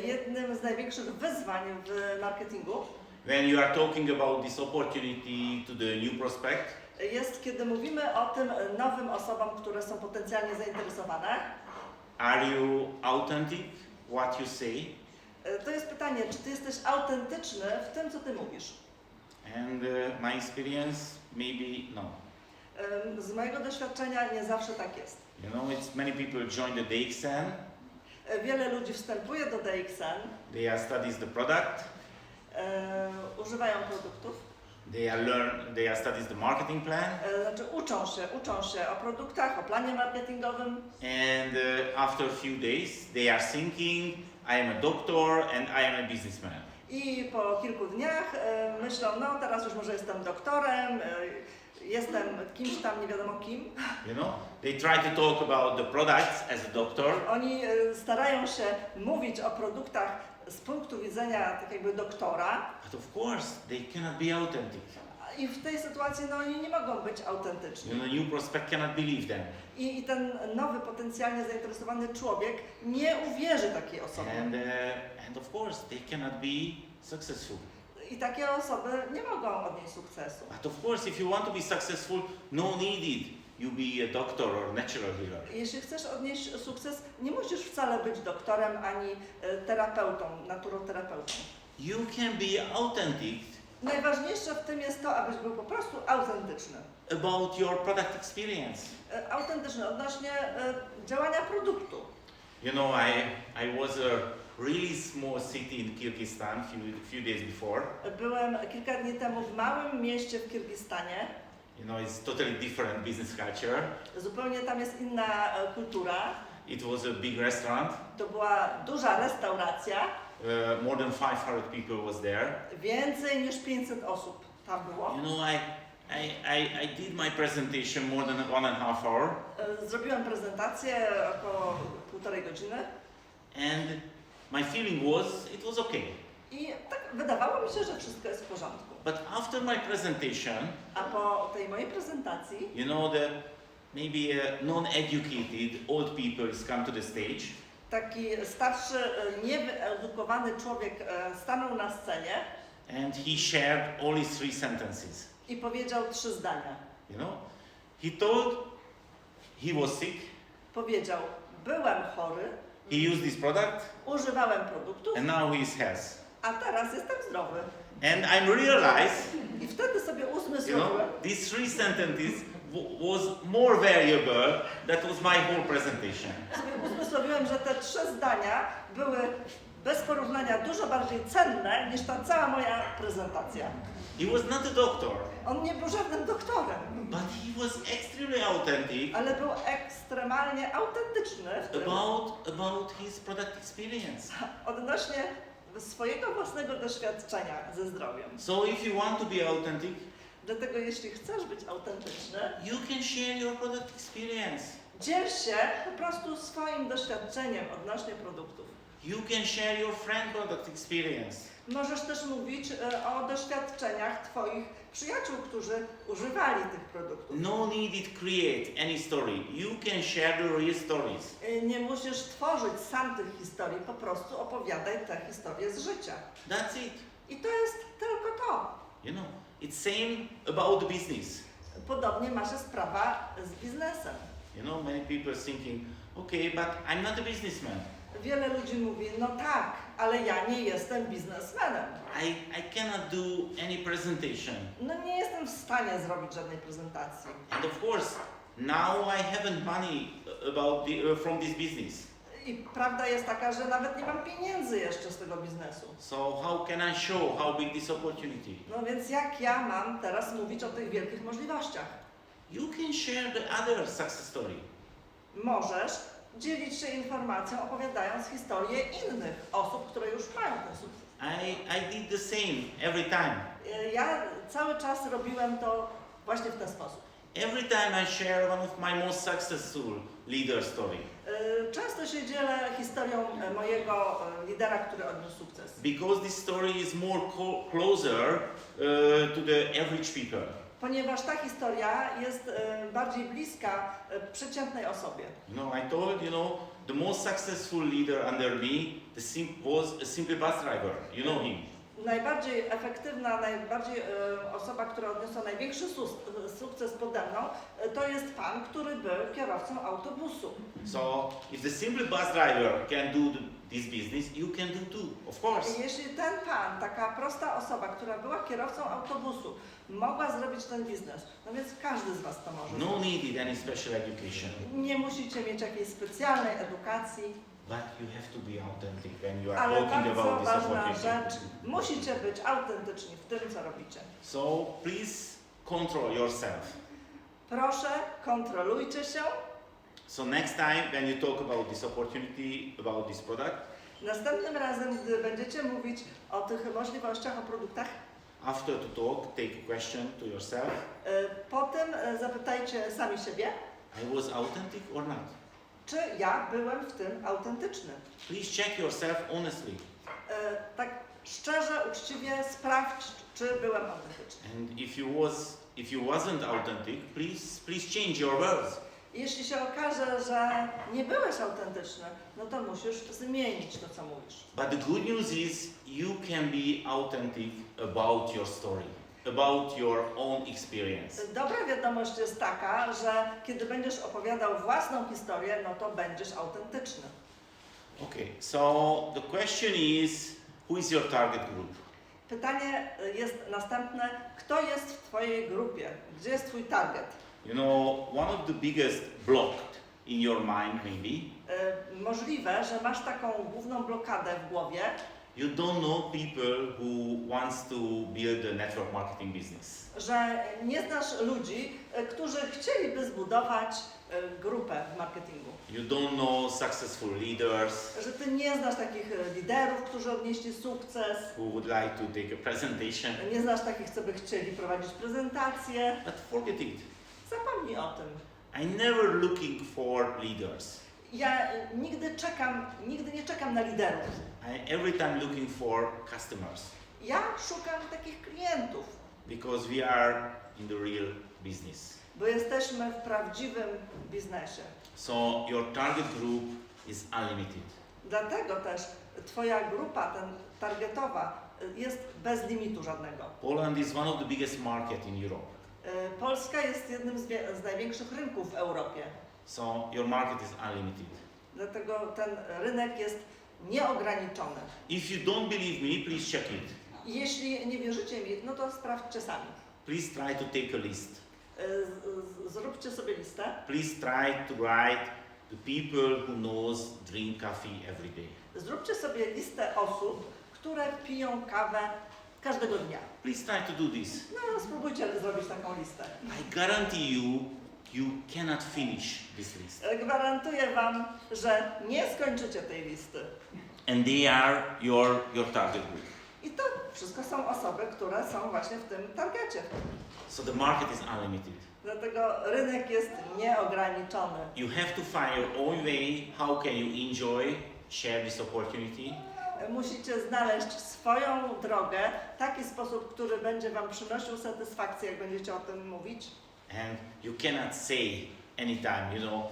Jednym z największych wyzwań w marketingu when you are talking about this opportunity to the new prospect, jest, kiedy mówimy o tym nowym osobom, które są potencjalnie zainteresowane. are you authentic what you say? To jest pytanie, czy ty jesteś autentyczny w tym, co ty mówisz? And my experience, maybe no. Z mojego doświadczenia nie zawsze tak jest. You know, it's many people join the DXN, Wiele ludzi wstępuje do DXN, they are studies the product, używają produktów, they are studies the marketing plan, znaczy uczą się o produktach, o planie marketingowym and after a few days they are thinking, I am a doctor and I am a businessman. i po kilku dniach myślą, no teraz już może jestem doktorem jestem kimś tam, nie wiadomo kim. You know, they try to talk about the products as a doctor. Oni starają się mówić o produktach z punktu widzenia tak jakby doktora. But of course, they cannot be authentic. I w tej sytuacji no, oni nie mogą być autentyczni. You know, new prospect cannot believe them. I ten nowy, potencjalnie zainteresowany człowiek nie uwierzy takiej osobie. And of course, they cannot be successful. I takie osoby nie mogą odnieść sukcesu. But of course, if you want to be successful, no needed you be a doctor or natural healer. Jeśli chcesz odnieść sukces, nie musisz wcale być doktorem ani terapeutą, naturoterapeutą. You can be authentic Najważniejsze w tym jest to, abyś był po prostu autentyczny. about your product experience. Autentyczny odnośnie działania produktu. You know, I was a really small city in Kyrgyzstan few days before. Byłem kilka dni temu w małym mieście w Kirgistanie. You know, it's totally different business culture. Zupełnie tam jest inna kultura. It was a big restaurant. To była duża restauracja. More than 500 people was there. Więcej niż 500 osób tam było. You know, I did my presentation more than 1.5 hour. Zrobiłem prezentację około 1,5 godziny. And my feeling was, it was okay. I tak wydawało mi się, że wszystko jest w porządku. But after my presentation, A po tej mojej prezentacji, you know, the maybe non-educated old people come to the stage. taki starszy, niewyedukowany człowiek stanął na scenie And he shared only 3 sentences. i powiedział 3 zdania. You know, he told he was sick. Powiedział, byłem chory, He used this product, używałem produktów, and now he is healthy. a teraz jestem zdrowy. And I realized, I wtedy sobie you know, uzmysłowiłem, these 3 sentences was more valuable. That was my whole presentation. że te 3 zdania były bez porównania dużo bardziej cenne niż ta cała moja prezentacja. He was not a doctor, On nie był żadnym doktorem, but he was extremely authentic ale był ekstremalnie autentyczny w tym, about his product experience. odnośnie swojego własnego doświadczenia ze zdrowiem. So if you want to be authentic, Dlatego jeśli chcesz być autentyczny, you can share your product experience. dziel się po prostu swoim doświadczeniem odnośnie produktów. You can share your friend product experience. Możesz też mówić o doświadczeniach Twoich przyjaciół, którzy używali tych produktów. No need to create any story. You can share the real stories. Nie musisz tworzyć sam tych historii, po prostu opowiadaj te historie z życia. That's it. I to jest tylko to. You know, it's same about the business. Podobnie ma się sprawa z biznesem. You know, many people are thinking, okay, but I'm not a businessman. Wiele ludzi mówi, no tak, ale ja nie jestem biznesmenem. I cannot do any presentation. No nie jestem w stanie zrobić żadnej prezentacji. And of course, now I haven't money from this business. I prawda jest taka, że nawet nie mam pieniędzy jeszcze z tego biznesu. So how can I show how big this opportunity? No więc jak ja mam teraz mówić o tych wielkich możliwościach? You can share the other success story. Możesz dzielić się informacją, opowiadając historię innych osób, które już mają ten sukces. I did the same every time. Ja cały czas robiłem to właśnie w ten sposób. Every time I share one of my most successful leader story. Często się dzielę historią mojego lidera, który odniósł sukces. Because this story is more closer to the average people. Ponieważ ta historia jest bardziej bliska przeciętnej osobie. You know, I told, you know, the most successful leader under me was a simple bus driver. You know him. Najbardziej efektywna, osoba, która odniosła największy sukces pode mną, to jest pan, który był kierowcą autobusu. So, if the simple bus driver can do this business, you can do too, of course. I jeśli ten pan, taka prosta osoba, która była kierowcą autobusu, mogła zrobić ten biznes, no więc każdy z was to może No zrobić. needed any special education. Nie musicie mieć jakiejś specjalnej edukacji, But you have to be authentic when you are ale talking bardzo about this ważna opportunity. rzecz, musicie być autentyczni w tym, co robicie. So please control yourself. Proszę, kontrolujcie się. So next time when you talk about this opportunity, about this product, Następnym razem, gdy będziecie mówić o tych możliwościach, o produktach, After to talk, take a question to yourself. Po tym zapytajcie sami siebie, I was authentic or not? czy ja byłem w tym autentyczny. Please check yourself honestly. Tak szczerze, uczciwie sprawdź, czy byłem autentyczny. And if you wasn't authentic, please change your words. Jeśli się okaże, że nie byłeś autentyczny, no to musisz zmienić to, co mówisz. But the good news is you can be authentic about your story, about your own experience. Dobra wiadomość jest taka, że kiedy będziesz opowiadał własną historię, no to będziesz autentyczny. Okay, so the question is, who is your target group? Pytanie jest następne, kto jest w twojej grupie? Gdzie jest twój target? You know, one of the biggest blocked in your mind maybe, Możliwe, że masz taką główną blokadę w głowie, you don't know people who wants to build a network marketing business. że nie znasz ludzi, którzy chcieliby zbudować grupę w marketingu. You don't know successful leaders Że ty nie znasz takich liderów, którzy odnieśli sukces, who would like to take a presentation. nie znasz takich, co by chcieli prowadzić prezentację. But forget it. Zapomnij o tym. I'm never looking for leaders. Ja nigdy nie czekam na liderów. I every time looking for customers Ja szukam takich klientów, because we are in the real business. bo jesteśmy w prawdziwym biznesie. So your target group is unlimited. Dlatego też twoja grupa, targetowa, jest bez limitu żadnego. Poland is one of the biggest market in Europe. Polska jest jednym z największych rynków w Europie. So your market is unlimited. Dlatego ten rynek jest nieograniczony. If you don't believe me, please check it. I jeśli nie wierzycie mi, no to sprawdźcie sami. Please try to take a list. Zróbcie sobie listę. Please try to write the people who knows drink coffee every day. Zróbcie sobie listę osób, które piją kawę każdego dnia. Please try to do this. No, spróbujcie zrobić taką listę. I guarantee you cannot finish this list. Gwarantuję wam, że nie skończycie tej listy. And they are your target group. I to wszystko są osoby, które są właśnie w tym targecie. So the market is unlimited. Dlatego rynek jest nieograniczony. You have to find your own way. How can you enjoy, share this opportunity? Musicie znaleźć swoją drogę, taki sposób, który będzie wam przynosił satysfakcję, jak będziecie o tym mówić. And you cannot say anytime, you know,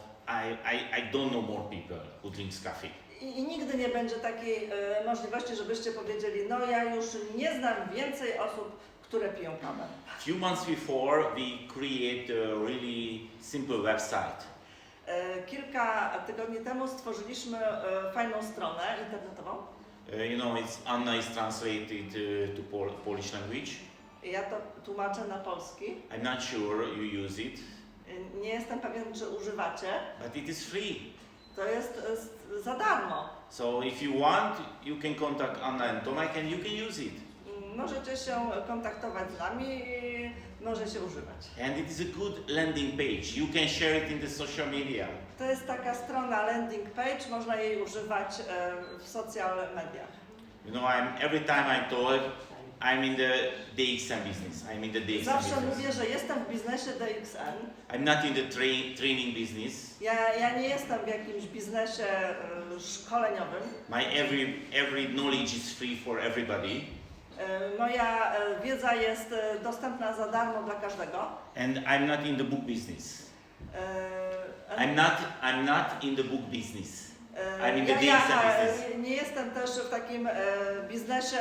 I don't know more people who drinks coffee. I nigdy nie będzie takiej możliwości, żebyście powiedzieli, no ja już nie znam więcej osób, które piją kawę. Few months before, we create a really simple website. Kilka tygodni temu stworzyliśmy fajną stronę internetową. You know, Anna is translated to Polish language. Ja to tłumaczę na polski. I'm not sure you use it, Nie jestem pewien, czy używacie. but it is free. To jest za darmo. So if you want, you can contact Anna and Tomek and you can use it. Możecie się kontaktować z nami i możecie używać. And it is a good landing page. You can share it in the social media. To jest taka strona landing page, można jej używać w social mediach. You know, every time I'm told I'm in the DXN business. I'm in the DXN Zawsze business. mówię, że jestem w biznesie DXN. I'm not in the training business. Ja nie jestem w jakimś biznesie szkoleniowym. My every knowledge is free for everybody. Moja wiedza jest dostępna za darmo dla każdego. And I'm not in the book business. I'm not in the book business. I'm in the DXN business. Nie jestem też w takim biznesie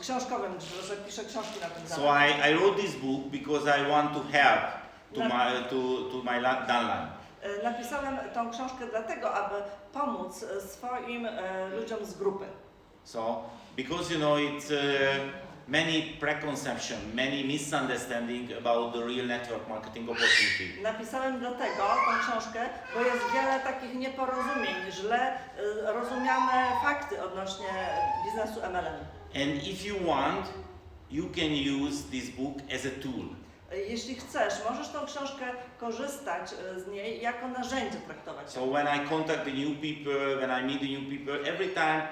książkowym, że piszę książki na tym So zakresie. I wrote this book because I want to help to my downline. Napisałem tą książkę dlatego, aby pomóc swoim ludziom z grupy. So because you know it's many preconception, many misunderstanding about the real network marketing opportunity. Napisałem dlatego tą książkę, bo jest wiele takich nieporozumień, źle rozumiane fakty odnośnie biznesu MLM. And if you want, you can use this book as a tool. Jeśli chcesz, możesz tą książkę korzystać z niej jako narzędzie traktować. So when I contact the new people, when I meet the new people, every time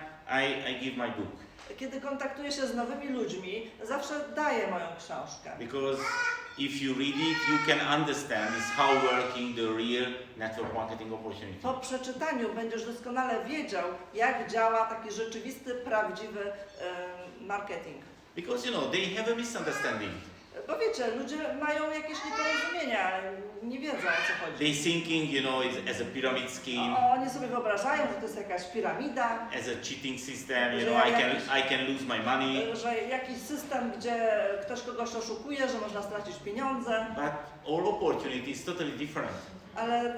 I give my book. kiedy kontaktuję się z nowymi ludźmi, zawsze daję moją książkę. Because if you read it, you can understand is how working the real network marketing opportunity. Po przeczytaniu będziesz doskonale wiedział, jak działa taki rzeczywisty, prawdziwy marketing. Because they have a misunderstanding. Bo wiecie, ludzie mają jakieś nieporozumienia, nie wiedzą, o co chodzi. They thinking, it's as a pyramid scheme, Oni sobie wyobrażają, że to jest jakaś piramida, as a cheating system. Że I can lose my money. że jakiś system, gdzie ktoś kogoś oszukuje, że można stracić pieniądze. But all opportunity is totally different. Ale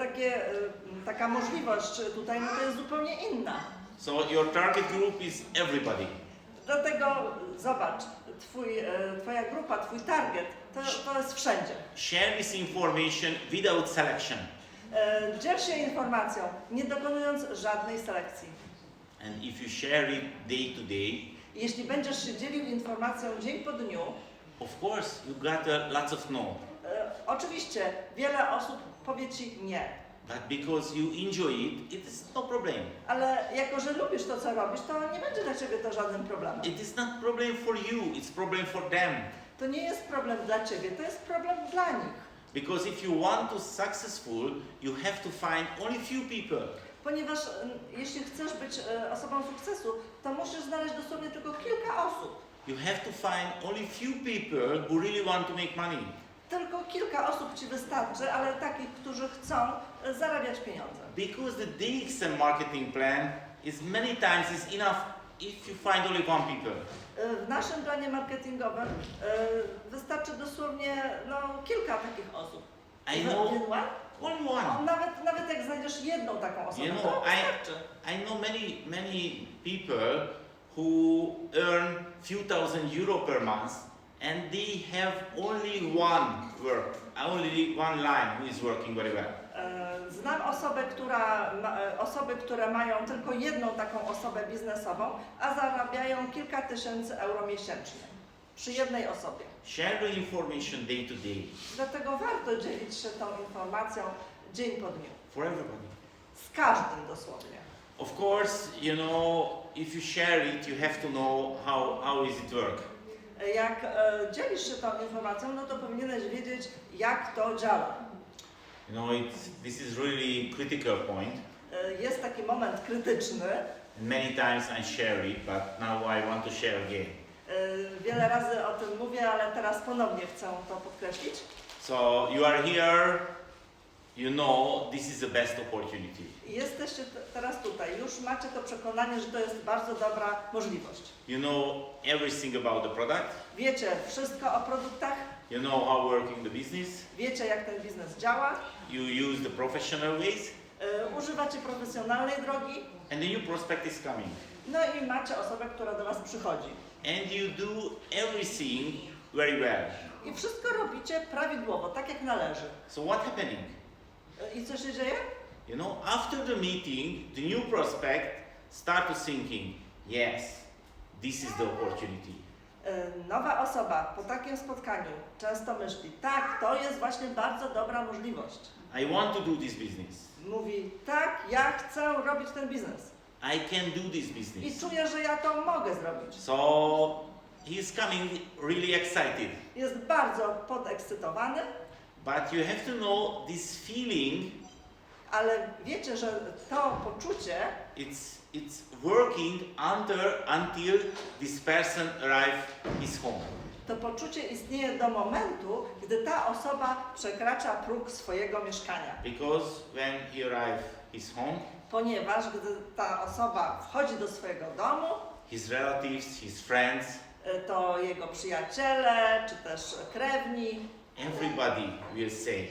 taka możliwość tutaj, to jest zupełnie inna. So your target group is everybody. Dlatego zobacz, twoja grupa, twój target, to jest wszędzie. Share this information without selection. Dziel się informacją, nie dokonując żadnej selekcji. And if you share it day to day, Jeśli będziesz się dzielił informacją dzień po dniu, of course you got lots of no. Oczywiście wiele osób powie ci nie. But because you enjoy it, it is no problem. Ale jako, że lubisz to, co robisz, to nie będzie dla ciebie to żadnym problemem. It is not problem for you, it's problem for them. To nie jest problem dla ciebie, to jest problem dla nich. Because if you want to successful, you have to find only few people. Ponieważ jeśli chcesz być osobą sukcesu, to musisz znaleźć dosłownie tylko kilka osób. You have to find only few people who really want to make money. Tylko kilka osób ci wystarczy, ale takich, którzy chcą zarabiać pieniądze. Because the DXN marketing plan is many times is enough if you find only one people. W naszym planie marketingowym wystarczy dosłownie kilka takich osób. I know only one. Nawet jak znajdziesz jedną taką osobę, to wystarczy. I know many people who earn few thousand euro per month and they have only only one line who is working very well. Znam osoby, które mają tylko jedną taką osobę biznesową, a zarabiają kilka tysięcy euro miesięcznie przy jednej osobie. Share the information day to day. Dlatego warto dzielić się tą informacją dzień po dniu. For everybody. Z każdym dosłownie. Of course, if you share it, you have to know how is it work. Jak dzielisz się tą informacją, to powinieneś wiedzieć, jak to działa. This is really critical point. Jest taki moment krytyczny. Many times I share it, but now I want to share again. Wiele razy o tym mówię, ale teraz ponownie chcę to podkreślić. So you are here, this is the best opportunity. Jesteście teraz tutaj, już macie to przekonanie, że to jest bardzo dobra możliwość. You know everything about the product. Wiecie wszystko o produktach. You know how working the business. Wiecie, jak ten biznes działa. You use the professional ways. Używacie profesjonalnej drogi. And the new prospect is coming. No i macie osobę, która do Was przychodzi. And you do everything very well. I wszystko robicie prawidłowo, tak jak należy. So what happening? I co się dzieje? After the meeting, the new prospect start to thinking, yes, this is the opportunity. Nowa osoba po takim spotkaniu często myśli, tak, to jest właśnie bardzo dobra możliwość. I want to do this business. Mówi, tak, ja chcę robić ten biznes. I can do this business. I czuję, że ja to mogę zrobić. So he is coming really excited. Jest bardzo podekscytowany. But you have to know this feeling. Ale wiecie, że to poczucie it's working until this person arrives his home. To poczucie istnieje do momentu, gdy ta osoba przekracza próg swojego mieszkania. Because when he arrives his home, ponieważ gdy ta osoba wchodzi do swojego domu, his relatives, his friends, to jego przyjaciele, czy też krewni, everybody will say,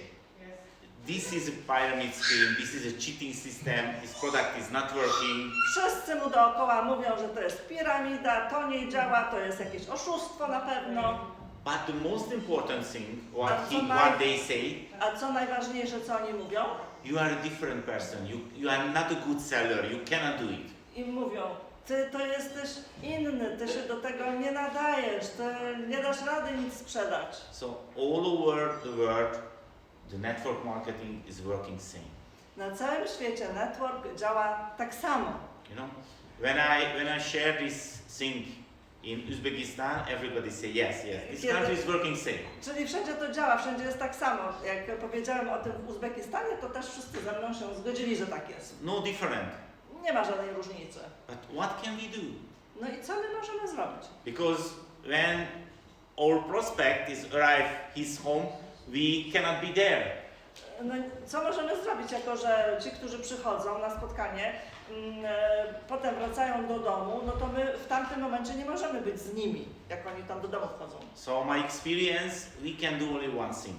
this is a pyramid scheme, this is a cheating system, this product is not working. Wszyscy mu dookoła mówią, że to jest piramida, to nie działa, to jest jakieś oszustwo na pewno. But the most important thing, what they say, a co najważniejsze, co oni mówią? You are a different person, you are not a good seller, you cannot do it. I mówią, ty to jesteś inny, ty się do tego nie nadajesz, ty nie dasz rady nic sprzedać. So all over the world, the network marketing is working same. Na całym świecie network działa tak samo. When I share this thing In Uzbekistan, everybody say yes, yes. This Kiedy- country is working same. Czyli wszędzie to działa, wszędzie jest tak samo. Jak powiedziałem o tym w Uzbekistanie, to też wszyscy ze mną się zgodzili, że tak jest. No different. Nie ma żadnej różnicy. But what can we do? No i co my możemy zrobić? Because when our prospect is arrive his home, we cannot be there. No, co możemy zrobić, jako że ci, którzy przychodzą na spotkanie, potem wracają do domu, no to my w tamtym momencie nie możemy być z nimi, jak oni tam do domu wchodzą. So my experience, we can do only one thing.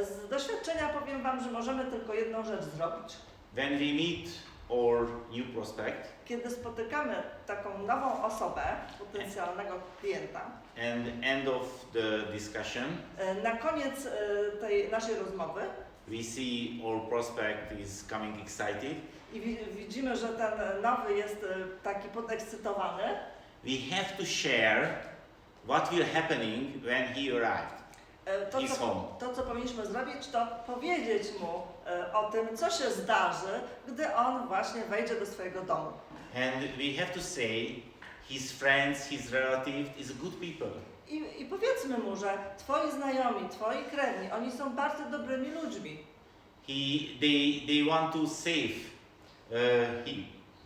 Z doświadczenia powiem Wam, że możemy tylko jedną rzecz zrobić. When we meet our new prospect Kiedy spotykamy taką nową osobę, potencjalnego klienta, and end of the discussion, na koniec tej naszej rozmowy we see our prospect is coming excited. i widzimy, że ten nowy jest taki podekscytowany, We have to share what will happening when he arrived. His home. To, co powinniśmy zrobić, to powiedzieć mu o tym, co się zdarzy, gdy on właśnie wejdzie do swojego domu. And we have to say his friends, his relatives is good people. I powiedzmy mu, że twoi znajomi, twoi krewni, oni są bardzo dobrymi ludźmi. They want to save him,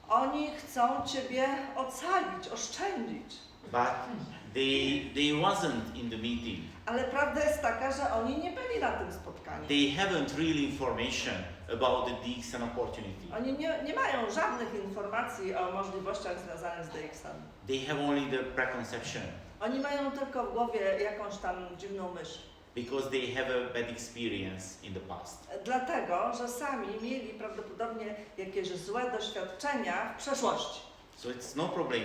Oni chcą ciebie ocalić, oszczędzić. but they wasn't in the meeting. Ale prawda jest taka, że oni nie byli na tym spotkaniu. They haven't really information about the DXN opportunity. Oni nie mają żadnych informacji o możliwościach związanych z DXN. They have only the preconception Oni mają tylko w głowie jakąś tam dziwną myśl. because they have a bad experience in the past. Dlatego, że sami mieli prawdopodobnie jakieś złe doświadczenia w przeszłości. So it's no problem,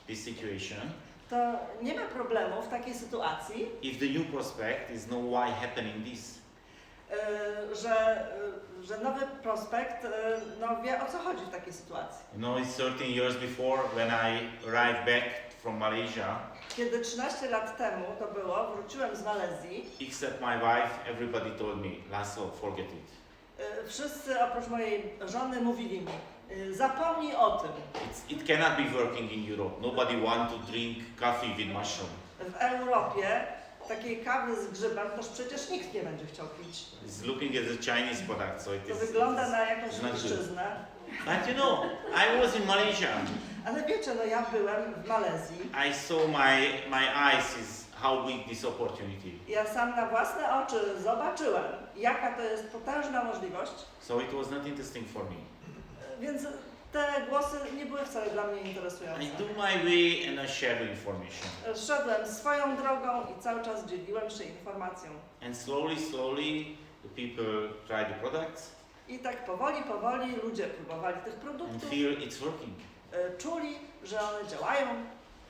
this situation, To nie ma problemu w takiej sytuacji, if the new prospect is know why happening this. że nowy prospekt no, wie, o co chodzi w takiej sytuacji. You know, it's 13 years before when I arrived back from Malaysia, Kiedy 13 lat temu to było, wróciłem z Malezji, except my wife, everybody told me, Laszlo, forget it. Wszyscy oprócz mojej żony mówili mi, zapomnij o tym. It cannot be working in Europe. Nobody want to drink coffee with mushroom. W Europie takiej kawy z grzybem toż przecież nikt nie będzie chciał pić. It's looking at the Chinese product, so it To is. wygląda na jakąś it's not good. chińszczyznę. But you know, I was in Malaysia. Ale wiecie, no ja byłem w Malezji. I saw my eyes is how big this opportunity. Ja sam na własne oczy zobaczyłem, jaka to jest potężna możliwość, So it was not interesting for me. więc te głosy nie były wcale dla mnie interesujące. I do my way and I share the information. Szedłem swoją drogą i cały czas dzieliłem się informacją. And slowly the people try the products I tak powoli ludzie próbowali tych and produktów, feel it's working. czuli, że one działają.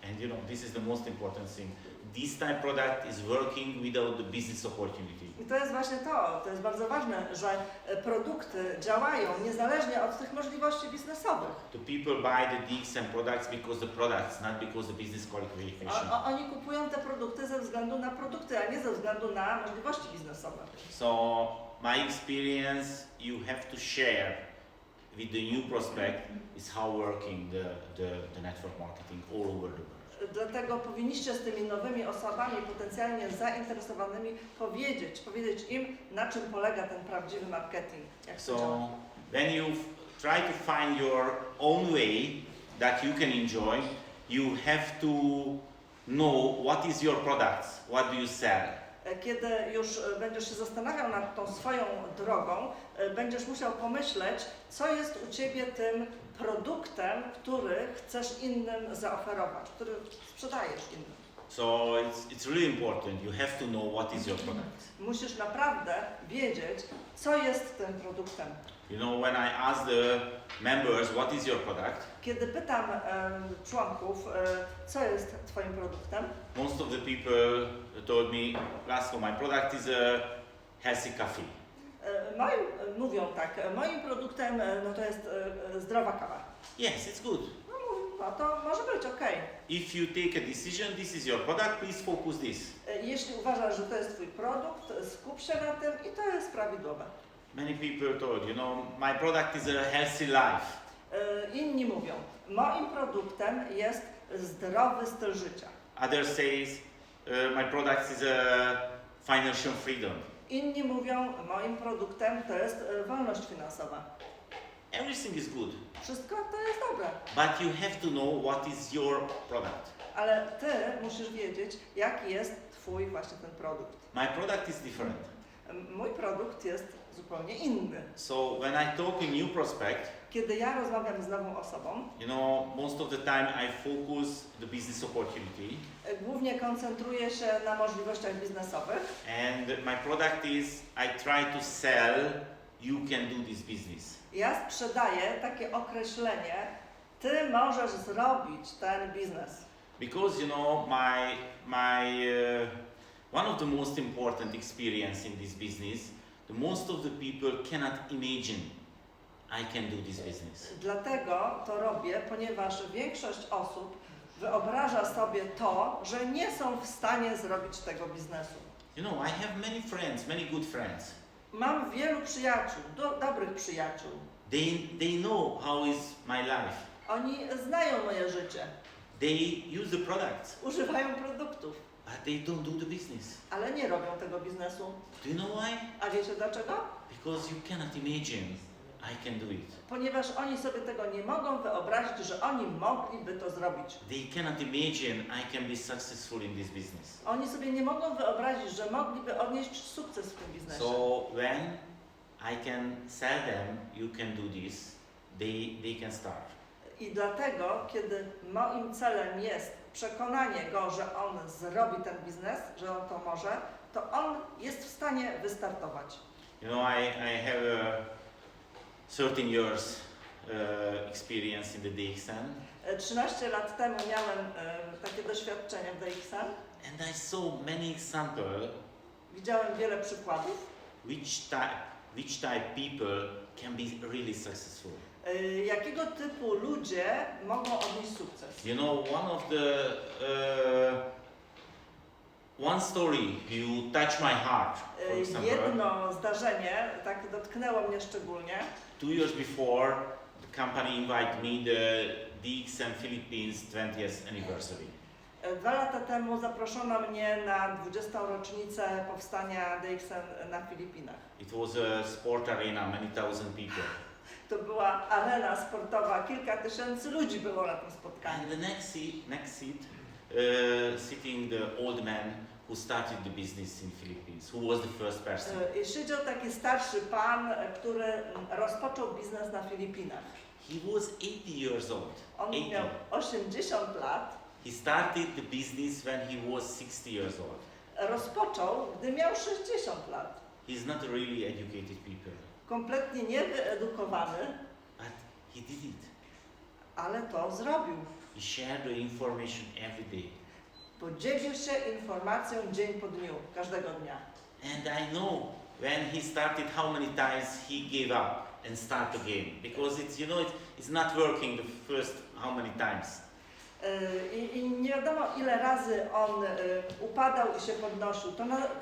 And you know, this is the most important thing. This time product is working without the business opportunity. I to jest właśnie to jest bardzo ważne, że produkty działają niezależnie od tych możliwości biznesowych. The people buy the DXN products because the products, not because the business qualification. Oni kupują te produkty ze względu na produkty, a nie ze względu na możliwości biznesowe. So my experience, you have to share with the new prospect is how working the network marketing all over the world. Dlatego powinniście z tymi nowymi osobami potencjalnie zainteresowanymi powiedzieć im, na czym polega ten prawdziwy marketing. Jak to działa. So when you try to find your own way that you can enjoy, you have to know what is your products, what do you sell. Kiedy już będziesz się zastanawiał nad tą swoją drogą, będziesz musiał pomyśleć, co jest u Ciebie tym produktem, który chcesz innym zaoferować, który sprzedajesz innym. So it's really important. You have to know what is your product. Musisz naprawdę wiedzieć, co jest tym produktem. You know, when I ask the members what is your product, Kiedy pytam członków, co jest Twoim produktem, most of the people told me, Laszlo, my product is a healthy coffee. Mówią tak, moim produktem no to jest zdrowa kawa. Yes, it's good. No to może być, okej. If you take a decision, this is your product, please focus this. Jeśli uważasz, że to jest Twój produkt, skup się na tym i to jest prawidłowe. Many people told, you know, my product is a healthy life. Inni mówią, moim produktem jest zdrowy styl życia. Others says my product is a financial freedom. Inni mówią, moim produktem to jest wolność finansowa. Everything is good, Wszystko to jest dobre, but you have to know what is your product. ale ty musisz wiedzieć, jaki jest twój właśnie ten produkt. My product is different. Mój produkt jest zupełnie inny. So when I talk to new prospect, Kiedy ja rozmawiam z nową osobą, you know, most of the time I focus the business opportunity, głównie koncentruję się na możliwościach biznesowych and my product is I try to sell. You can do this business. ja sprzedaję takie określenie, ty możesz zrobić ten biznes. Because you know one of the most important experience in this business, the most of the people cannot imagine I can do this business. Dlatego to robię, ponieważ większość osób wyobraża sobie to, że nie są w stanie zrobić tego biznesu. You know, I have many friends, many good friends. Mam wielu przyjaciół, dobrych przyjaciół. They know how is my life. Oni znają moje życie, They use the products, używają produktów, but they don't do the business. ale nie robią tego biznesu. Do you know why? A wiecie dlaczego? Because you cannot imagine I can do it. Ponieważ oni sobie tego nie mogą wyobrazić, że oni mogliby to zrobić. They cannot imagine I can be successful in this business. Oni sobie nie mogą wyobrazić, że mogliby odnieść sukces w tym biznesie. So when I can sell them, you can do this, they can start. I dlatego, kiedy moim celem jest przekonanie go, że on zrobi ten biznes, że on to może, to on jest w stanie wystartować. You know, I have 13 years experience in the DXN, 13 lat temu miałem takie doświadczenie w DXN. and I saw many examples Widziałem wiele przykładów, which type people can be really successful. Jakiego typu ludzie mogą odnieść sukces. You know, one story you touch my heart, for example. Jedno zdarzenie tak dotknęło mnie szczególnie. 2 years before, the company invited me the DXN Philippines 20th anniversary. 2 lata temu zaproszono mnie na 20. rocznicę powstania DXN na Filipinach. It was a sport arena, many thousand people. To była arena sportowa, kilka tysięcy ludzi było na tym spotkaniu. And the next seat, sitting the old man who started the business in Philippines, who was the first person. I siedział taki starszy pan, który rozpoczął biznes na Filipinach. He was 80 years old. On 80. miał 80 lat. He started the business when he was 60 years old. Rozpoczął, gdy miał 60 lat. He's not a really educated people, Kompletnie niewyedukowany, but he did it. ale to zrobił. He shared the information every day. Podzielił się informacją dzień po dniu, każdego dnia. And I know when he started how many times he gave up and start again, because it's, you know, it's not working the first how many times. I nie wiadomo ile razy on upadał i się podnosił.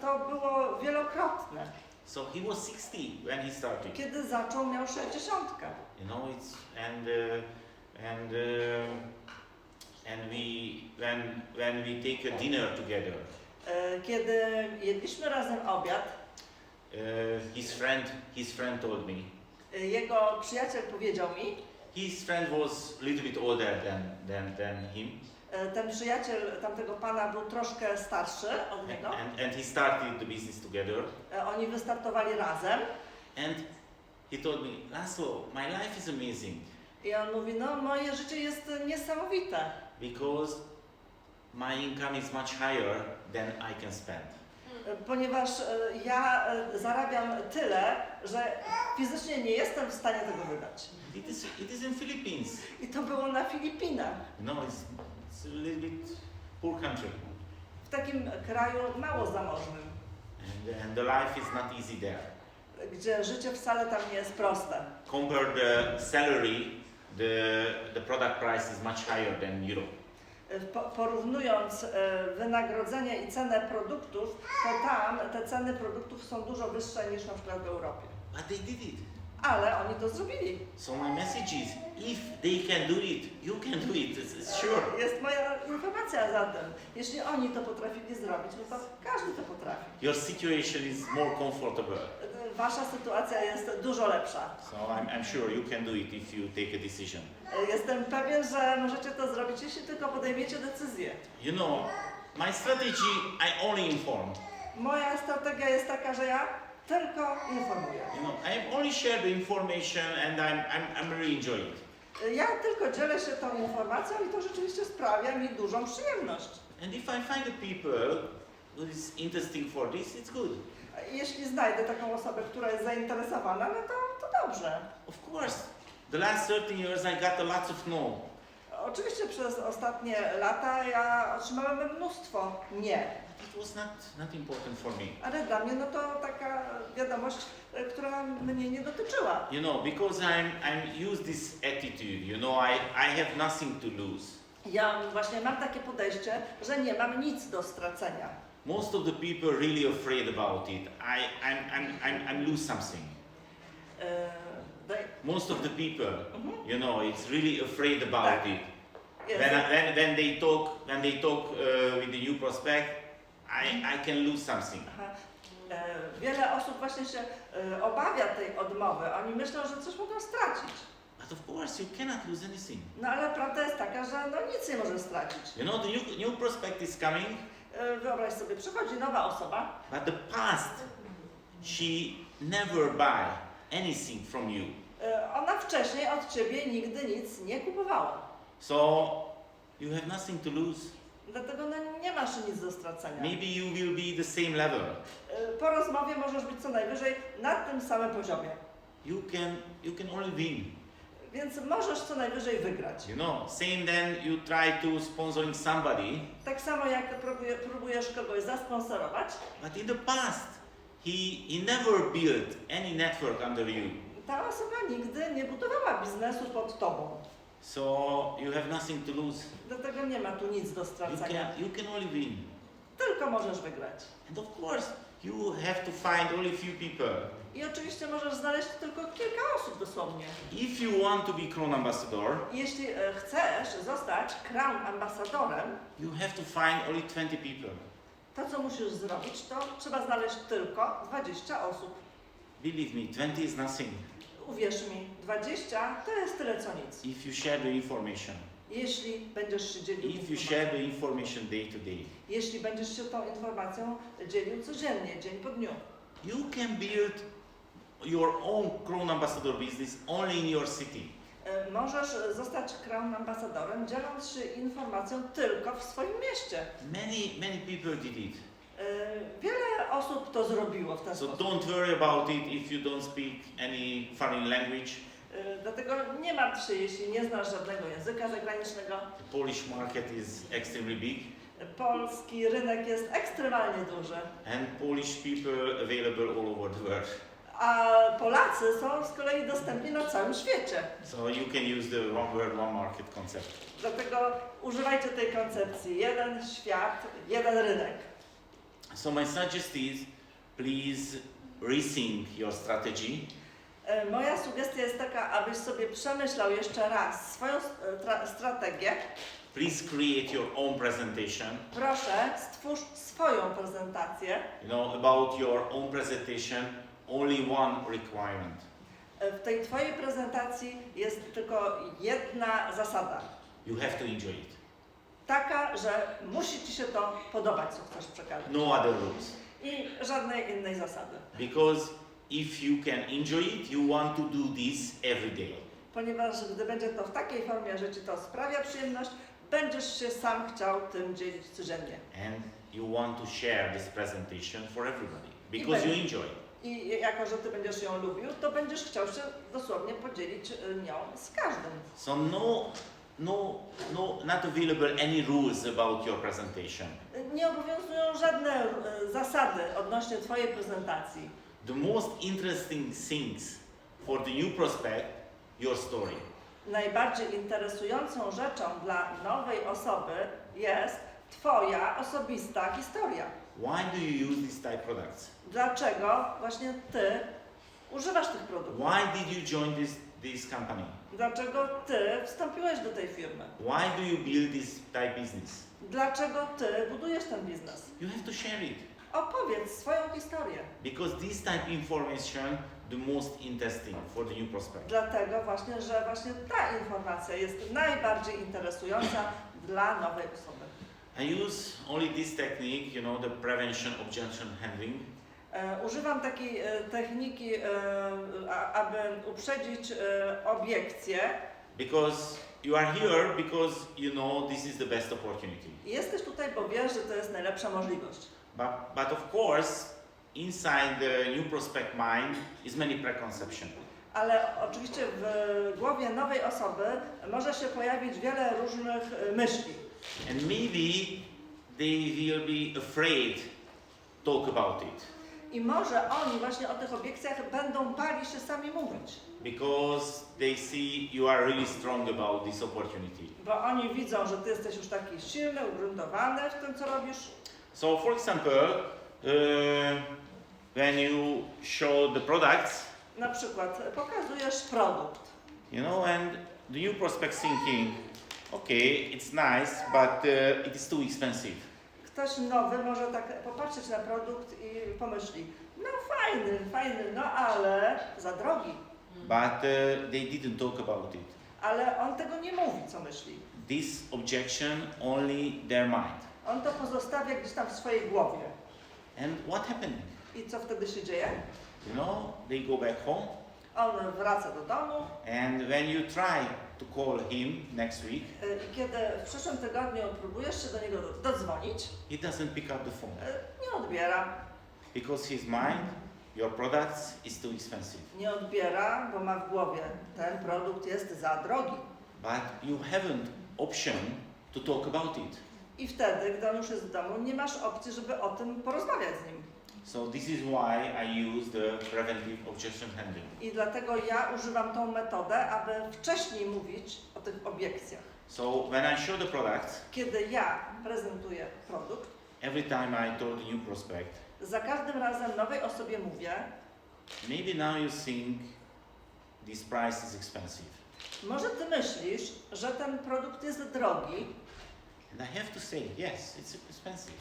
To było wielokrotne. So he was 60 when he started. Kiedy zaczął, miał 60. You know, it's and when we take a dinner together, Kiedy jedliśmy razem obiad, his friend told me. Jego przyjaciel powiedział mi, His friend was a little bit older than him. ten przyjaciel tamtego pana był troszkę starszy od niego. And he started the business together. Oni wystartowali razem. And he told me, Laszlo, my life is amazing. I on mówi, no moje życie jest niesamowite. Because my income is much higher than I can spend. Ponieważ ja zarabiam tyle, że fizycznie nie jestem w stanie tego wydać. It is in Philippines. I to było na Filipinach. No, it's a little bit poor country. W takim kraju mało zamożnym. And the life is not easy there. Gdzie życie wcale tam nie jest proste. Compare the salary, the product price is much higher than Europe. Porównując wynagrodzenie i cenę produktów, to tam te ceny produktów są dużo wyższe niż na przykład w Europie. But they did it. ale oni to zrobili. So my message is, if they can do it, you can do it. It's sure. Jest moja informacja zatem. Jeśli oni to potrafili zrobić, no to każdy to potrafi. Your situation is more comfortable. Wasza sytuacja jest dużo lepsza. So I'm sure you can do it if you take a decision. Jestem pewien, że możecie to zrobić, jeśli tylko podejmiecie decyzję. You know, my strategy, I only inform. Moja strategia jest taka, że ja tylko informuję. You know, I only share the information and I'm really enjoying it. Ja tylko dzielę się tą informacją i to rzeczywiście sprawia mi dużą przyjemność. And if I find the people who is interesting for this, it's good. Jeśli znajdę taką osobę, która jest zainteresowana, no to dobrze. Of course, the last 13 years I got a lot of no. Oczywiście przez ostatnie lata ja otrzymałem mnóstwo nie. It was not important for me. Ale dla mnie no to taka wiadomość, która mnie nie dotyczyła. You know, because I'm used this attitude, you know, I have nothing to lose. Ja właśnie mam takie podejście, że nie mam nic do stracenia. Most of the people really afraid about it. I'm lose something. Most of the people, you know, it's really afraid about it. Yes. When they talk with the new prospect, I can lose something. Wiele osób właśnie się obawia tej odmowy. Oni myślą, że coś mogą stracić. But of course, you cannot lose anything. No ale prawda jest taka, że no nic nie może stracić. You know, the new prospect is coming. Wyobraź sobie, przychodzi nowa osoba. But the past, she never buy anything from you. Ona wcześniej od ciebie nigdy nic nie kupowała. So you have nothing to lose. Dlatego no, nie masz nic do stracenia. Maybe you will be the same level. Po rozmowie możesz być co najwyżej na tym samym poziomie. You can only win. Więc możesz co najwyżej wygrać. You know, same then you try to sponsoring somebody. Tak samo jak próbujesz kogoś zasponsorować. But in the past, he never built any network under you. Ta osoba nigdy nie budowała biznesu pod tobą. So you have nothing to lose. Dlatego nie ma tu nic do stracenia. You can only win. Tylko możesz wygrać. And of course, you have to find only few people. I oczywiście możesz znaleźć tylko kilka osób dosłownie. If you want to be Crown Ambassador, Jeśli chcesz zostać Crown Ambasadorem, you have to find only 20 people. to co musisz zrobić, to trzeba znaleźć tylko 20 osób. Believe me, 20 is nothing. Uwierz mi, 20 to jest tyle co nic. If you share the information. Jeśli będziesz się dzielił If you share the information day to day. Jeśli będziesz się tą informacją dzielił codziennie, dzień po dniu. You can build your own Crown Ambassador business only in your city. Możesz zostać Crown Ambasadorem, dzieląc się informacją tylko w swoim mieście. Many people did it. Wiele osób to zrobiło w ten So sposób. don't worry about it if you don't speak any foreign language. Dlatego nie martw się, jeśli nie znasz żadnego języka zagranicznego. The Polish market is extremely big. Polski rynek jest ekstremalnie duży. And Polish people available all over the world. A Polacy są z kolei dostępni na całym świecie. So you can use the one world, one market concept. Dlatego używajcie tej koncepcji. Jeden świat, jeden rynek. So my suggestion is, please rethink your strategy. Moja sugestia jest taka, abyś sobie przemyślał jeszcze raz swoją strategię. Please create your own presentation. Proszę, stwórz swoją prezentację. You know, about your own presentation, only one requirement. W tej twojej prezentacji jest tylko jedna zasada. You have to enjoy it. Taka, że musi ci się to podobać, co chcesz przekazać. No other rules. I żadnej innej zasady. Because if you can enjoy it, you want to do this every day. Ponieważ gdy będzie to w takiej formie, że ci to sprawia przyjemność, będziesz się sam chciał tym dzielić codziennie. And you want to share this presentation for everybody. Because you enjoy it. I jako, że ty będziesz ją lubił, to będziesz chciał się dosłownie podzielić nią z każdym. So not available any rules about your presentation. Nie obowiązują żadne zasady odnośnie twojej prezentacji. The most interesting things for the new prospect, your story. Najbardziej interesującą rzeczą dla nowej osoby jest twoja osobista historia. Why do you use these type products? Dlaczego właśnie ty używasz tych produktów. Why did you join this company? Dlaczego ty wstąpiłeś do tej firmy? Why do you build this type business? Dlaczego ty budujesz ten biznes? You have to share it. Opowiedz swoją historię. Because this type information the most interesting for the new prospect. Dlatego właśnie, że właśnie ta informacja jest najbardziej interesująca dla nowej osoby. I use only this technique, the prevention objection handling. Używam takiej techniki, aby uprzedzić obiekcje. Because you are here because you know this is the best opportunity. Jesteś tutaj, bo wiesz, że to jest najlepsza możliwość. But of course, inside the new prospect mind is many preconception. Ale oczywiście w głowie nowej osoby może się pojawić wiele różnych myśli. And maybe they will be afraid to talk about it. I może oni właśnie o tych obiekcjach będą bali się sami mówić. Because they see you are really strong about this opportunity. Bo oni widzą, że ty jesteś już taki silny, ugruntowany w tym, co robisz. So, for example, when you show the products, Na przykład pokazujesz produkt. and the new prospect thinking, okay, it's nice, but it is too expensive. Ktoś nowy może tak popatrzeć na produkt i pomyśli, no fajny, no ale za drogi. But they didn't talk about it. Ale on tego nie mówi, co myśli. This objection only their mind. On to pozostawia gdzieś tam w swojej głowie. And what happened? I co wtedy się dzieje? They go back home, On wraca do domu and when you try to call him next week, i kiedy w przyszłym tygodniu próbujesz się do niego dodzwonić, he doesn't pick up the phone. nie odbiera. Because his mind, your products, is too expensive. Nie odbiera, bo ma w głowie, ten produkt jest za drogi. But you haven't option to talk about it. I wtedy, gdy on już jest w domu, nie masz opcji, żeby o tym porozmawiać z nim. So this is why I use the preventive objection handling. I dlatego ja używam tą metodę, aby wcześniej mówić o tych obiekcjach. So when I show the products, Kiedy ja prezentuję produkt, every time I told the new prospect, za każdym razem nowej osobie mówię, maybe now you think this price is expensive. może ty myślisz, że ten produkt jest drogi, And I have to say, yes, it's expensive.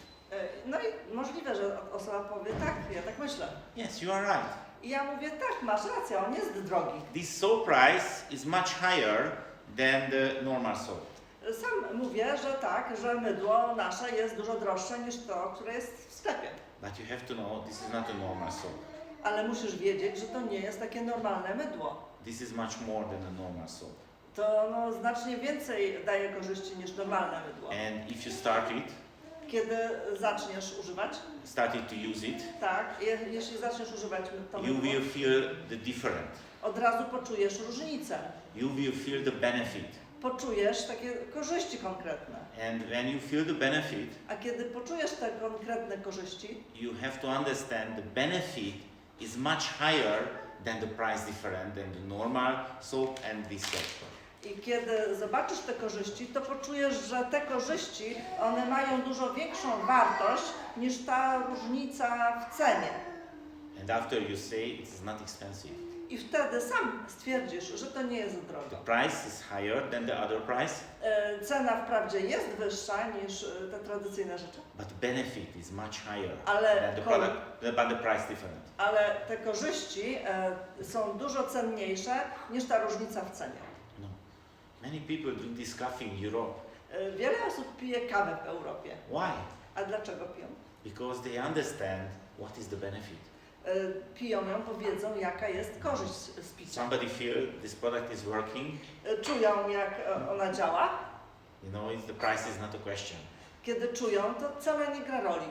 no i możliwe, że osoba powie, tak, ja tak myślę. Yes, you are right. I ja mówię, tak, masz rację, on jest drogi. This soap price is much higher than the normal soap. Sam mówię, że tak, że mydło nasze jest dużo droższe niż to, które jest w sklepie. But you have to know this is not a normal soap. Ale musisz wiedzieć, że to nie jest takie normalne mydło. This is much more than a normal soap. To znacznie więcej daje korzyści niż normalne mydło. And if you start it, Kiedy zaczniesz używać, started to use it, tak, jeśli zaczniesz używać to you mydło, will feel the different. od razu poczujesz różnicę. You will feel the benefit. Poczujesz takie korzyści konkretne. And when you feel the benefit, A kiedy poczujesz te konkretne korzyści, you have to understand the benefit is much higher than the price difference than the normal soap and this soap. i kiedy zobaczysz te korzyści, to poczujesz, że te korzyści, one mają dużo większą wartość niż ta różnica w cenie. And after you say it is not expensive. I wtedy sam stwierdzisz, że to nie jest drogo. The price is higher than the other price, Cena wprawdzie jest wyższa niż te tradycyjne rzeczy, but the benefit is much higher Ale than the product, but the price different. ale te korzyści są dużo cenniejsze niż ta różnica w cenie. No. Many people drink this coffee in Europe. Wiele osób pije kawę w Europie. Why? A dlaczego piją? Because they understand what is the benefit. Piją ją, bo wiedzą, jaka jest korzyść z picia. Somebody feel this product is working. Czują, jak ona działa. The price is not a question. Kiedy czują, to cena nie gra roli.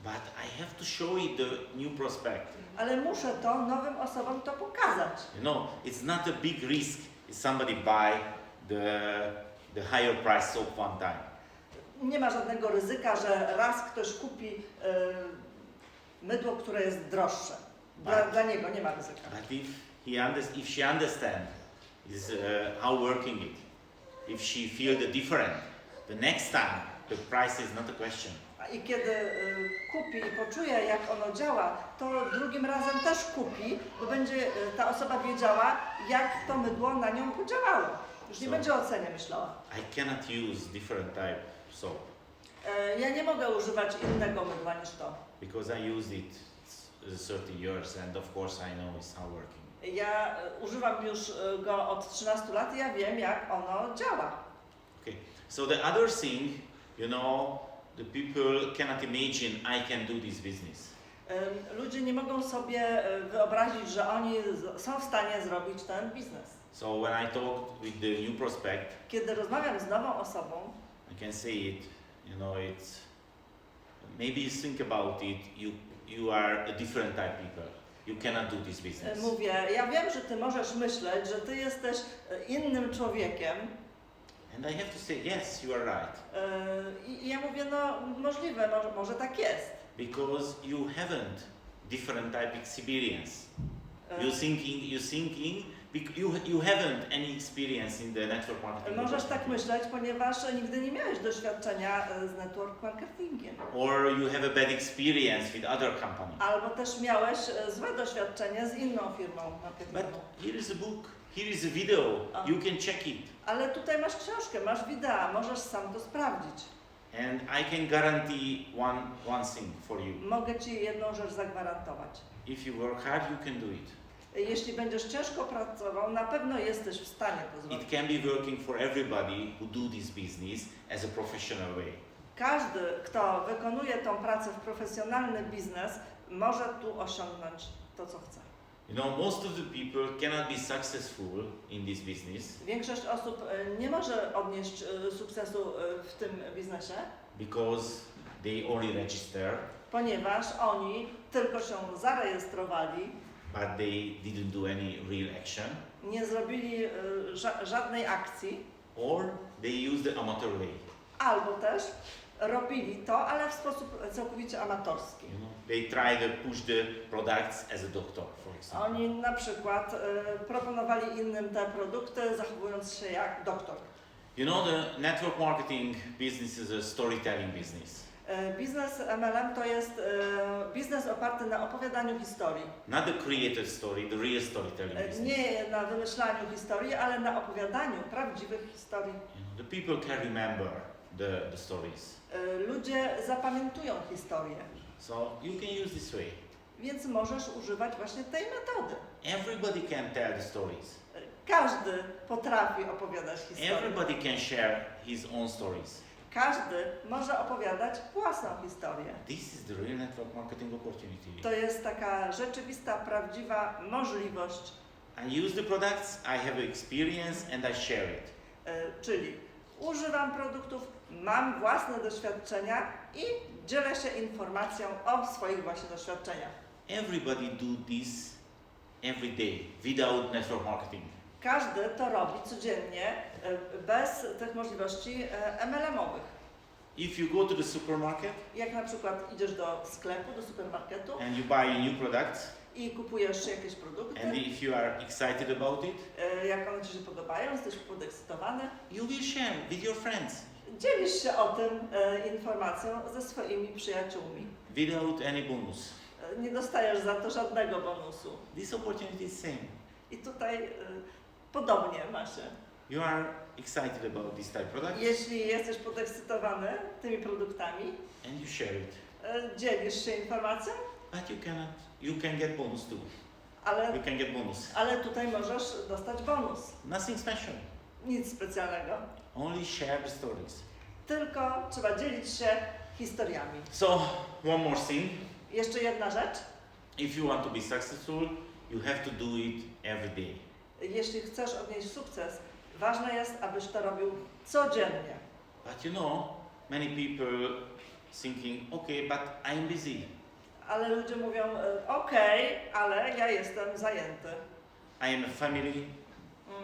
But I have to show it the new prospect. Ale muszę to nowym osobom to pokazać. It's not a big risk if somebody buy the higher price soap one time. Nie ma żadnego ryzyka, że raz ktoś kupi mydło, które jest droższe. Dla niego nie ma ryzyka. But if she understand how working it, if she feel the different, the next time the price is not a question. I kiedy kupi i poczuje, jak ono działa, to drugim razem też kupi, bo będzie ta osoba wiedziała, jak to mydło na nią podziałało. Już nie będzie o cenie myślała. I cannot use different type soap Ja nie mogę używać innego mydła niż to. because I used it 30 years and of course I know it's not working. Ja używam już go od 13 lat i ja wiem, jak ono działa. Okay. So the other thing, you know, the people cannot imagine I can do this business. Ludzie nie mogą sobie wyobrazić, że oni są w stanie zrobić ten biznes. So when I talk with the new prospect, Kiedy rozmawiam z nową osobą, I can say it, you know, it's maybe you think about it, you are a different type people. You cannot do this business. mówię, ja wiem, że ty możesz myśleć, że ty jesteś innym człowiekiem. And I have to say, yes, you are right. I ja mówię, no możliwe, może tak jest. Because you haven't different type experience. You haven't any experience in the network marketing. Możesz tak myśleć, ponieważ nigdy nie miałeś doświadczenia z network marketingiem. Or you have a bad experience with other company. Albo też miałeś złe doświadczenie z inną firmą But marketingową. here is a book, here is a video, you can check it. Ale tutaj masz książkę, masz wideo, możesz sam to sprawdzić. And I can guarantee one thing for you. Mogę ci jedną rzecz zagwarantować. If you work hard, you can do it. Jeśli będziesz ciężko pracował, na pewno jesteś w stanie to zrobić. It can be working for everybody who do this business as a professional way. Każdy, kto wykonuje tą pracę w profesjonalny biznes, może tu osiągnąć to, co chce. You know, most of the people cannot be successful in this business Większość osób nie może odnieść sukcesu w tym biznesie, because they only register, ponieważ oni tylko się zarejestrowali, but they didn't do any real action, nie zrobili żadnej akcji, or they use the amateur way. albo też robili to, ale w sposób całkowicie amatorski. You know, they try to push the products as a doctor, for example. Oni na przykład proponowali innym te produkty, zachowując się jak doktor. You know, the network marketing business is a storytelling business. Biznes MLM to jest biznes oparty na opowiadaniu historii. Not the created story, the real storytelling business. Nie na wymyślaniu historii, ale na opowiadaniu prawdziwych historii. You know, the people can remember the stories. Ludzie zapamiętują historię, So you can use this way. więc możesz używać właśnie tej metody. Everybody can tell the stories. Każdy potrafi opowiadać historię. Everybody can share his own stories. Każdy może opowiadać własną historię. This is the real network marketing opportunity. To jest taka rzeczywista, prawdziwa możliwość. I use the products, I have experience and I share it. Czyli używam produktów, mam własne doświadczenia i dzielę się informacją o swoich właśnie doświadczeniach. Everybody do this every day without network marketing. Każdy to robi codziennie bez tych możliwości MLM-owych. If you go to the supermarket Jak na przykład idziesz do sklepu, do supermarketu and you buy new products, i kupujesz jakieś produkty, and if you are excited about it, jak one Ci się podobają, jesteś podekscytowany, you will share with your friends dzielisz się o tym informacją ze swoimi przyjaciółmi. without any bonus. Nie dostajesz za to żadnego bonusu. This opportunity is same. I tutaj podobnie ma się. You are excited about this type of product Jeśli jesteś podekscytowany tymi produktami, and you share it, dzielisz się informacją, but you can get bonus too. ale, You can get bonus. ale tutaj możesz dostać bonus. Nothing special. Nic specjalnego. Only share the stories. Tylko trzeba dzielić się historiami. So, one more thing. Jeszcze jedna rzecz. If you want to be successful, you have to do it every day. Jeśli chcesz odnieść sukces, ważne jest, abyś to robił codziennie. But you know, many people thinking, okay, but I'm busy. Ale ludzie mówią, okej, ale ja jestem zajęty. I am a family,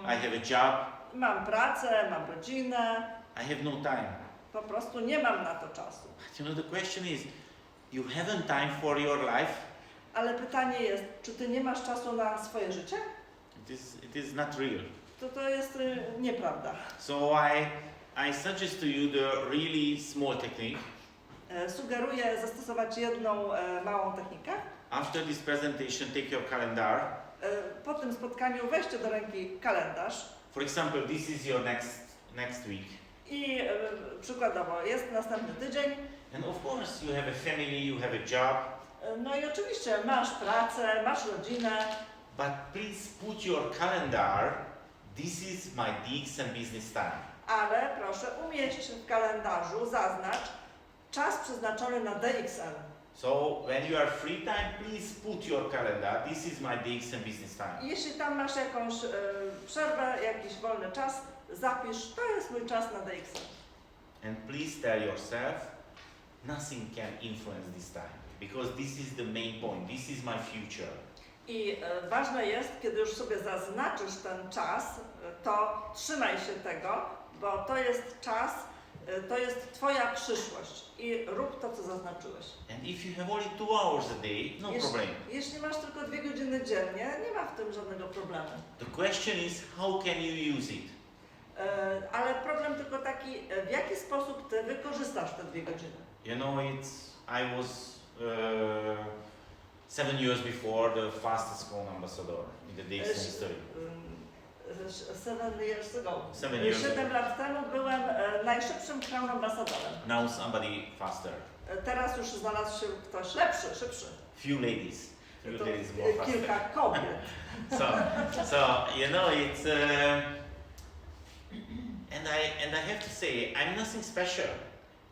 I have a job, Mam pracę, mam rodzinę, I have no time. po prostu nie mam na to czasu. But you know, the question is, you haven't time for your life? Ale pytanie jest, czy ty nie masz czasu na swoje życie? It is not real. To jest nieprawda. So I suggest to you the really small technique. Sugeruję zastosować jedną małą technikę. After this presentation, take your calendar. Po tym spotkaniu weźcie do ręki kalendarz. For example, this is your next week. I przykładowo jest następny tydzień. And of course, you have a family, you have a job. No i oczywiście masz pracę, masz rodzinę. But please put your calendar. This is my DXN business time. Ale proszę umieść w kalendarzu, zaznacz czas przeznaczony na DXN. So when you are free time, please put your calendar. This is my DXN business time. Jeśli tam masz jakąś przerwę, jakiś wolny czas, zapisz, to jest mój czas na DXN. And please tell yourself, nothing can influence this time. Because this is the main point. This is my future. I ważne jest, kiedy już sobie zaznaczysz ten czas, to trzymaj się tego, bo to jest czas, to jest Twoja przyszłość i rób to, co zaznaczyłeś. And if you have only 2 hours a day, no problem. Jeśli masz tylko 2 godziny dziennie, nie ma w tym żadnego problemu. The question is, how can you use it? Ale problem tylko taki, w jaki sposób Ty wykorzystasz te 2 godziny. You know, I was 7 years before the fastest Crown ambassador in the DXN history. 7 years ago. 7 lat temu byłem najszybszym Crown ambasadorem. Now somebody faster. Teraz już znalazł się ktoś lepszy, szybszy. Few ladies more faster. Kilka kobiet. So you know it's and I have to say I'm nothing special.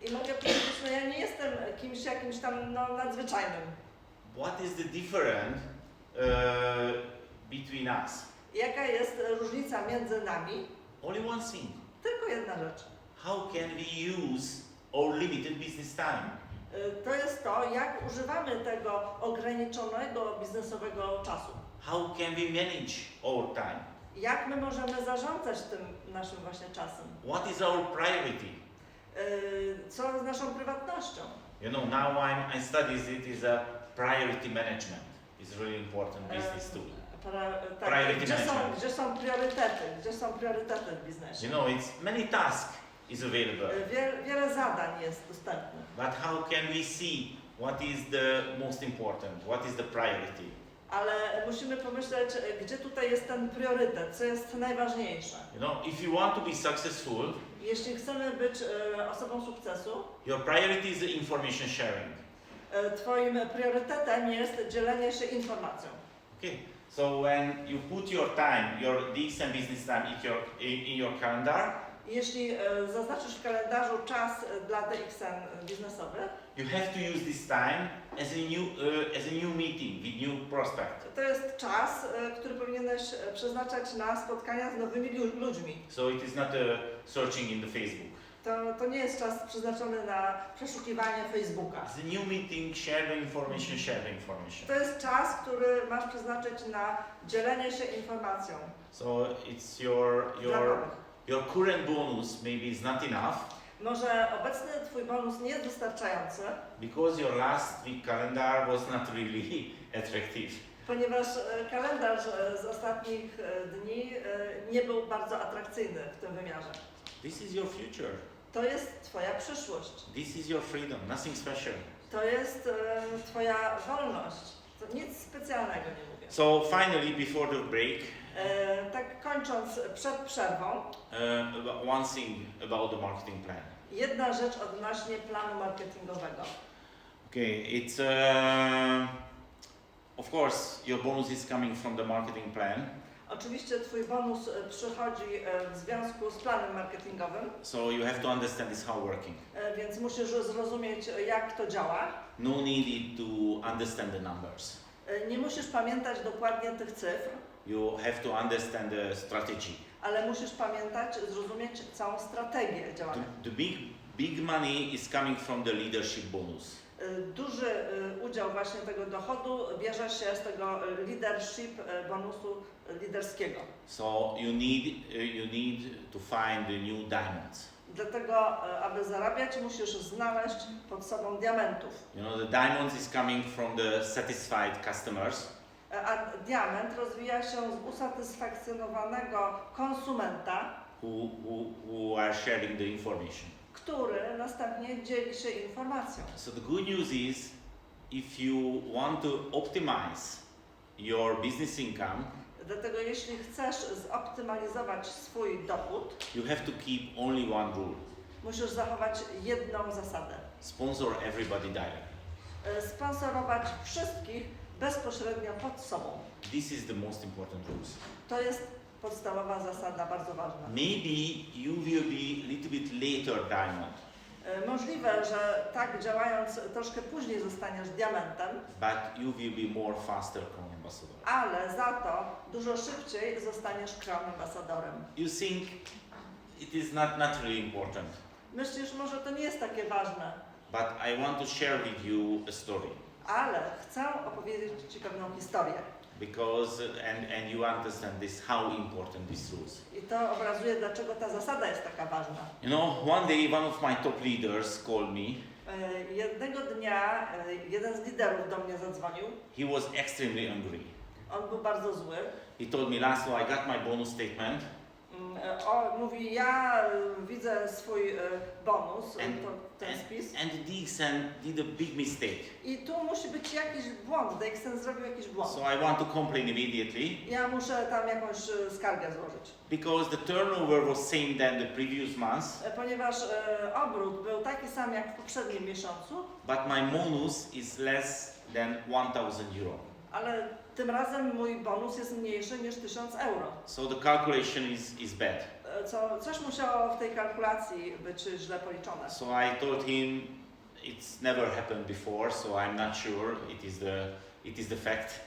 I mogę powiedzieć, że ja nie jestem kimś jakimś tam nadzwyczajnym. What is the difference between us? Jaka jest różnica między nami? Only one thing. Tylko jedna rzecz. How can we use our limited business time? To jest to, jak używamy tego ograniczonego biznesowego czasu. How can we manage our time? Jak my możemy zarządzać tym naszym właśnie czasem? What is our priority? Co z naszą prywatnością? You know, now I study it is a priority management. It's really important business tool. Priority management. Gdzie są priorytety? Gdzie są priorytety w biznesie? You know, it's many tasks is available. Wiele zadań jest dostępnych. But how can we see what is the most important? What is the priority? Ale musimy pomyśleć, gdzie tutaj jest ten priorytet, co jest najważniejsze. You know, if you want to be successful, jeśli chcemy być osobą sukcesu, your priority is the information sharing. Twoim priorytetem jest dzielenie się informacją. Okay. So when you put your time, your DXN business time in your calendar, jeśli zaznaczysz w kalendarzu czas dla DXN biznesowy, you have to use this time as a new meeting with new prospect. To jest czas, który powinieneś przeznaczać na spotkania z nowymi ludźmi. So it is not searching in the Facebook. To nie jest czas przeznaczony na przeszukiwanie Facebooka. It's a new meeting, share the information. To jest czas, który masz przeznaczyć na dzielenie się informacją. So it's your current bonus maybe is not enough. Może obecny Twój bonus nie jest wystarczający. Because your last week calendar was not really attractive. Ponieważ kalendarz z ostatnich dni nie był bardzo atrakcyjny w tym wymiarze. This is your future. To jest Twoja przyszłość. This is your freedom, nothing special. To jest Twoja wolność. To nic specjalnego nie mówię. So finally, before the break, tak kończąc przed przerwą, one thing about the marketing plan. Jedna rzecz odnośnie planu marketingowego. Okay, it's of course your bonus is coming from the marketing plan. Oczywiście Twój bonus przychodzi w związku z planem marketingowym. So you have to understand this how working. Więc musisz zrozumieć, jak to działa. No need to understand the numbers. Nie musisz pamiętać dokładnie tych cyfr. You have to understand the strategy. Ale musisz pamiętać, zrozumieć całą strategię działania. The big money is coming from the leadership bonus. Duży udział właśnie tego dochodu bierze się z tego leadership bonusu liderskiego. So you need to find the new diamonds. Dlatego, aby zarabiać, musisz znaleźć pod sobą diamentów. You know, the diamonds is coming from the satisfied customers. A diament rozwija się z usatysfakcjonowanego konsumenta, who are sharing the information. który następnie dzieli się informacją. So the good news is, if you want to optimize your business income, Dlatego jeśli chcesz zoptymalizować swój dochód, you have to keep only one rule. musisz zachować jedną zasadę. Sponsor everybody directly. Sponsorować wszystkich bezpośrednio pod sobą. This is the most important rules. To jest podstawowa zasada, bardzo ważna. Maybe you will be a little bit later diamond, Możliwe, że tak działając troszkę później zostaniesz diamentem, but you will be more faster crown ambassador. ale za to dużo szybciej zostaniesz crown ambasadorem. You think it is not really important, Myślisz, może to nie jest takie ważne, but I want to share with you a story ale chcę opowiedzieć Ci pewną historię. because and you understand this how important these rules. I to obrazuje, dlaczego ta zasada jest taka ważna. You know, one day one of my top leaders called me. Jednego dnia jeden z liderów do mnie zadzwonił. He was extremely angry. On był bardzo zły. He told me, Laszlo, I got my bonus statement. Mówi, ja widzę swój bonus, ten spis. And DXN did a big mistake. I tu musi być jakiś błąd, DXN zrobił jakiś błąd. So I want to complain immediately. Ja muszę tam jakąś skargę złożyć. Because the turnover was same than the previous months, Ponieważ obrót był taki sam jak w poprzednim miesiącu, but my bonus is less than 1000 euro. ale tym razem mój bonus jest mniejszy niż 1000 euro. So the calculation is bad. Coś musiało w tej kalkulacji być źle policzone. So I told him it's never happened before, so I'm not sure it is the fact.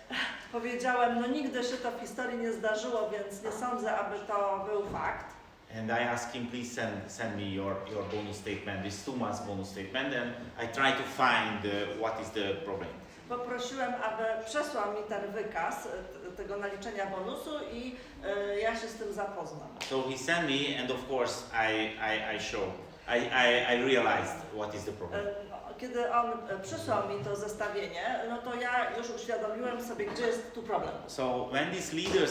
Powiedziałem, no nigdy się to w historii nie zdarzyło, więc nie sądzę, aby to był fakt. And I asked him, please send me your bonus statement, this 2 months bonus statement, and I try to find what is the problem. Poprosiłem, aby przesłał mi ten wykaz tego naliczenia bonusu i ja się z tym zapoznam. So he sent me, and of course I realized what is the problem. Kiedy on przysłał mi to zestawienie, no to ja już uświadomiłem sobie, gdzie jest tu problem. So when this leader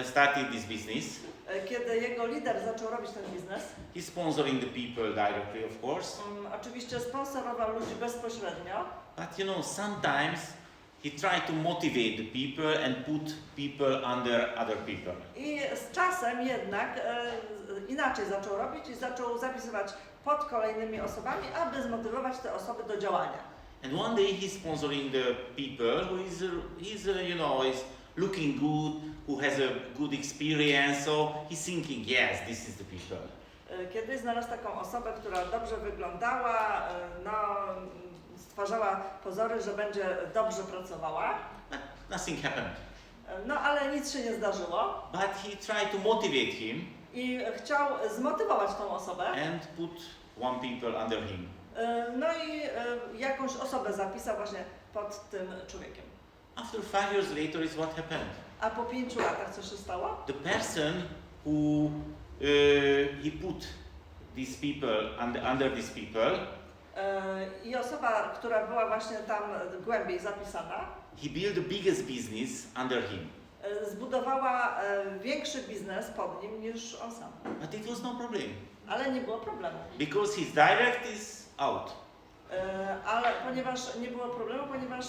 started this business, Kiedy jego lider zaczął robić ten biznes, he's sponsoring the people directly, of course. Oczywiście sponsorował ludzi bezpośrednio, But you know, sometimes he tried to motivate the people and put people under other people. i z czasem jednak inaczej zaczął robić i zaczął zapisywać pod kolejnymi osobami, aby zmotywować te osoby do działania. And one day he's sponsoring the people who is looking good, who has a good experience, so he's thinking, yes, this is the people. Kiedyś znalazł taką osobę, która dobrze wyglądała, stwarzała pozory, że będzie dobrze pracowała. But nothing happened. No ale nic się nie zdarzyło. But he tried to motivate him I chciał zmotywować tą osobę. and put one people under him. No i jakąś osobę zapisał właśnie pod tym człowiekiem. After 5 years later is what happened. A po 5 latach co się stało? The person who he put these people under these people, I osoba, która była właśnie tam głębiej zapisana, he built the biggest business under him. zbudowała większy biznes pod nim niż on sam. But it was no problem. Ale nie było problemu. Because his direct is out. Ale ponieważ nie było problemu, ponieważ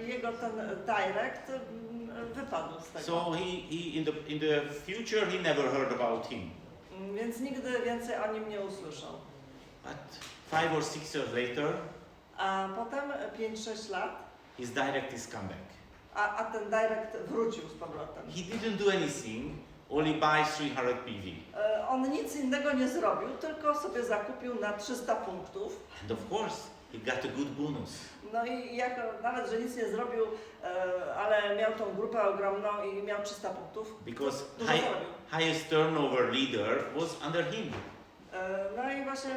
jego ten direct wypadł z tego. So he in the future he never heard about him. Więc nigdy więcej o nim nie usłyszał. But 5 or 6 years later, A potem 5-6 lat, his direct is come back. a ten direct wrócił z powrotem. He didn't do anything, only buy 300 PV. On nic innego nie zrobił, tylko sobie zakupił na 300 punktów. And of course, he got a good bonus. No i nawet, że nic nie zrobił, ale miał tą grupę ogromną i miał 300 punktów, Because dużo zarobił. highest turnover leader was under him. No i właśnie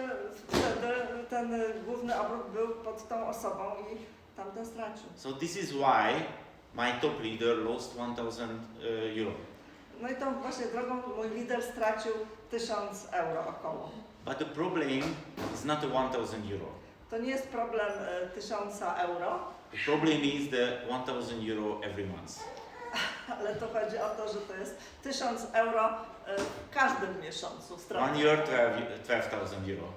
wtedy ten główny obrót był pod tą osobą i tamten stracił. So this is why my top leader lost 1000 euro. No i tą właśnie drogą mój lider stracił 1000 euro około. But the problem is not the 1000 euro. To nie jest problem 1000 euro. The problem is the 1000 euro every month. Ale to chodzi o to, że to jest 1000 euro w każdym miesiącu straty. 1 year 12,000 euro.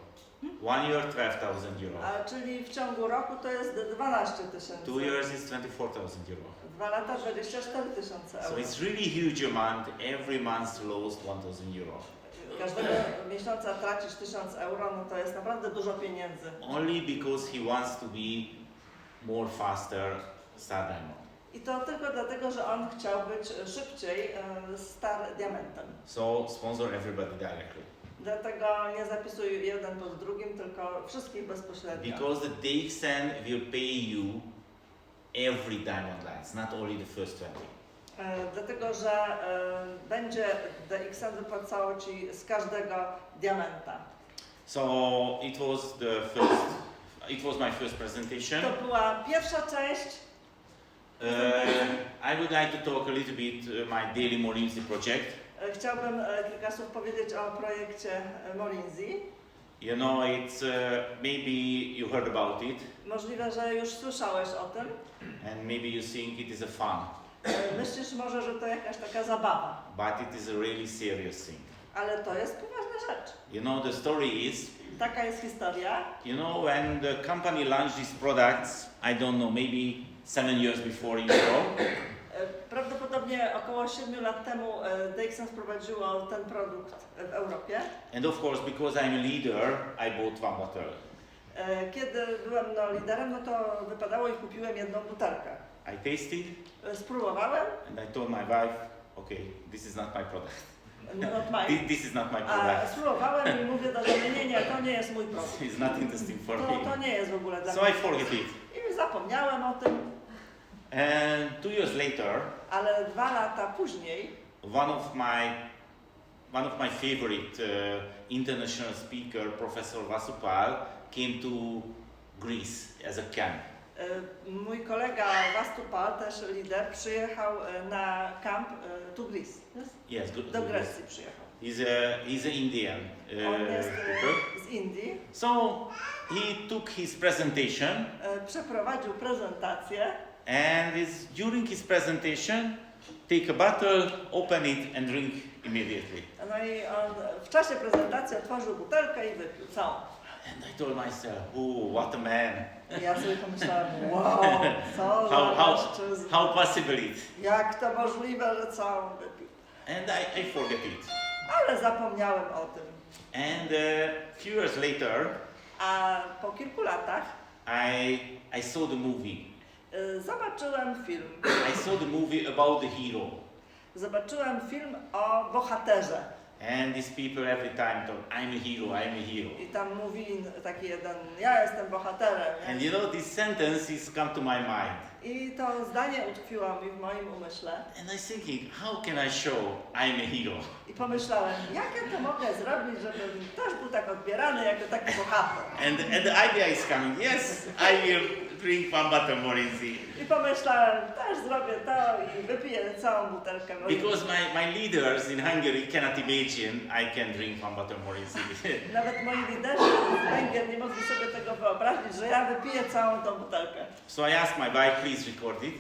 1 year 12,000 euro. A czyli w ciągu roku to jest 12 tysięcy. 2 years is 24,000 euro. 2 lata 24 tysiące So euro. it's really huge amount. Every month lost 1,000 euro. Każdego miesiąca tracisz 1000 euro, no to jest naprawdę dużo pieniędzy. Only because he wants to be more faster Star Diamond. I to tylko dlatego, że on chciał być szybciej Star Diamentem. So sponsor everybody directly. Dlatego nie zapisuj jeden po drugim, tylko wszystkich bezpośrednio. Because the DXN will pay you every diamond lines, not only the first 20. Dlatego, że będzie DXN wypłacało Ci z każdego diamenta. So it was my first presentation. To była pierwsza część. I would like to talk a little bit my daily Molinzi project. Chciałbym kilka słów powiedzieć o projekcie Molinzi. You know, it's maybe you heard about it, Możliwe, że już słyszałeś o tym. and maybe you think it is a fun, Myślisz może, że to jakaś taka zabawa, but it is a really serious thing. ale to jest poważna rzecz. You know, the story is, Taka jest historia. you know, when the company launched these products, I don't know, maybe 7 years before in Europe, Prawdopodobnie około 7 lat temu DXN wprowadziło ten produkt w Europie. and of course, because I'm a leader, I bought one bottle. Kiedy byłem liderem, no to wypadało i kupiłem jedną butelkę. I tasted, Spróbowałem, and I told my wife, okay, this is not my product. not mine. This is not my A product. spróbowałem i mówię do żony, nie, to nie jest mój produkt. It's not interesting for To me. nie jest w ogóle dla So mnie. I forget it. I zapomniałem o tym, And 2 years later, ale 2 lata później one of my favorite international speaker, Professor Vasupal, came to Greece as a camp. mój kolega Vastupal, też lider, przyjechał na kamp to Greece. Yes, good. Do Grecji przyjechał. He's an Indian On jest people. z Indii. So he took his presentation, Przeprowadził prezentację and during his presentation, take a bottle, open it, and drink immediately. no i on w czasie prezentacji otworzył butelkę i wypił całą. And I told myself, oh, what a man! I ja sobie pomyślałem, wow, co za mężczyzna. How possible it? Jak to możliwe, że całą wypił. And I forget it. Ale zapomniałem o tym. And a few years later, A po kilku latach I saw the movie. Zobaczyłem film. I saw the movie about the hero. Zobaczyłem film o bohaterze. And these people every time talk, I'm a hero, I'm a hero. I tam mówi taki jeden, ja jestem bohaterem. Nie? And you know, this sentence is come to my mind. I to zdanie utkwiło mi w moim umyśle. And I thinking, how can I show I'm a hero? I pomyślałem, jak ja to mogę zrobić, żebym też był tak odbierany jako taki bohater. And the idea is coming, yes, I will drink one bottle Morinzi. I pomyślałem, też zrobię to i wypiję całą butelkę. Because my leaders in Hungary cannot imagine I can drink one bottle Morinzi. Nawet moi liderzy z Węgier nie mogli sobie tego wyobrazić, że ja wypiję całą tą butelkę. So I asked my wife, please record it.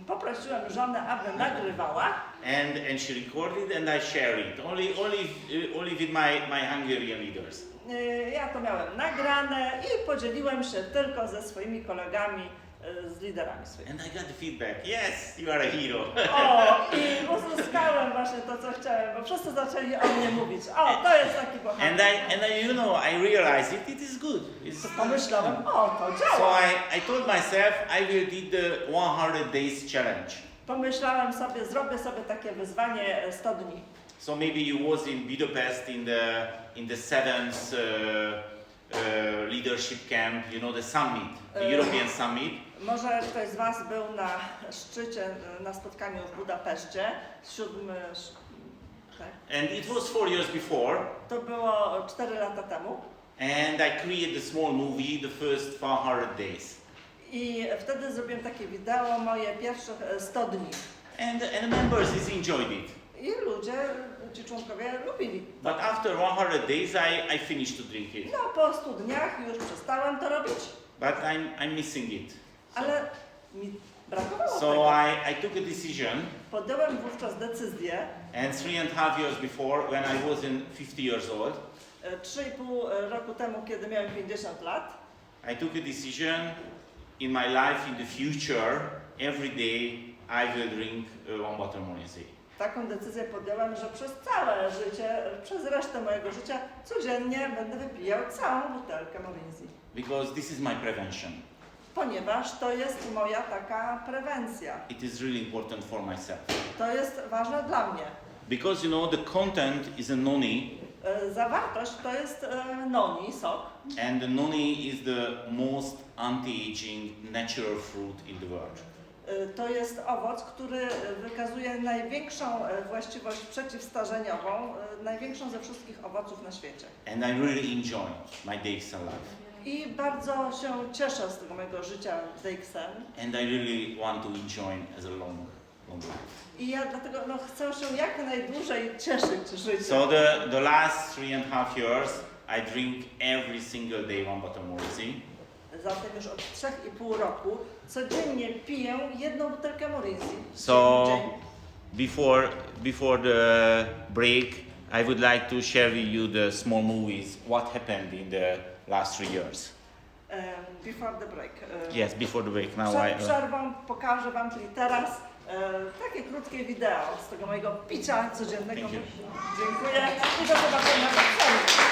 Poprosiłem żonę, aby nagrywała. And she recorded and I share it. Only with my Hungarian leaders. Ja to miałem nagrane i podzieliłem się tylko ze swoimi kolegami, z liderami swoimi. And I got the feedback, yes, you are a hero. O, i uzyskałem właśnie to, co chciałem, bo wszyscy zaczęli o mnie mówić. O, to jest taki bohater. And I you know, I realized it is good. Pomyślałem, o, to So działa. I told myself I will do the 100 days challenge. Pomyślałem sobie, zrobię sobie takie wyzwanie 100 dni. So maybe you was in Budapest in the 7th leadership camp, you know, the summit, the European summit. Może ktoś z Was był na szczycie, na spotkaniu w Budapeszcie, 7, tak? And it was 4 years before. To było 4 lata temu. And I created a small movie, the first 400 days. I wtedy zrobiłem takie wideo, moje pierwsze 100 dni. And the members enjoyed it. I ludzie, ci członkowie lubili. But after 100 days, I finished to drink it. No po 100 dniach już przestałem to robić, But I'm missing it. So, ale mi Brakowało So tego. I took a decision, Podjąłem wówczas decyzję, and 3.5 years before, when I was 50 years old, 3,5 roku temu, kiedy miałem 50 lat, I took a decision in my life in the future, every day I will drink one bottle Morinzi. taką decyzję podjąłem, że przez całe życie, przez resztę mojego życia codziennie będę wypijał całą butelkę Morinzi. Because this is my prevention. Ponieważ to jest moja taka prewencja. It is really important for myself. To jest ważne dla mnie. Because you know the content is a noni, Zawartość to jest noni, sok. and the noni is the most anti-aging natural fruit in the world. To jest owoc, który wykazuje największą właściwość przeciwstarzeniową, największą ze wszystkich owoców na świecie. And I really enjoy my DXN life. I bardzo się cieszę z tego mojego życia w DXN. And I really want to enjoy as a long life. I ja dlatego chcę się jak najdłużej cieszyć życiem. So the last 3.5 years, I drink every single day one bottle Morinzi. Zatem już od 3,5 roku codziennie piję jedną butelkę Morinzi. So Dzień w dzień. before the break, I would like to share with you the small movies, what happened in the last 3 years. Before the break. Yes, before the break. Now Przed przerwą pokażę Wam, czyli teraz, takie krótkie wideo z tego mojego picia codziennego. Thank you. Dziękuję i do zobaczenia w celu.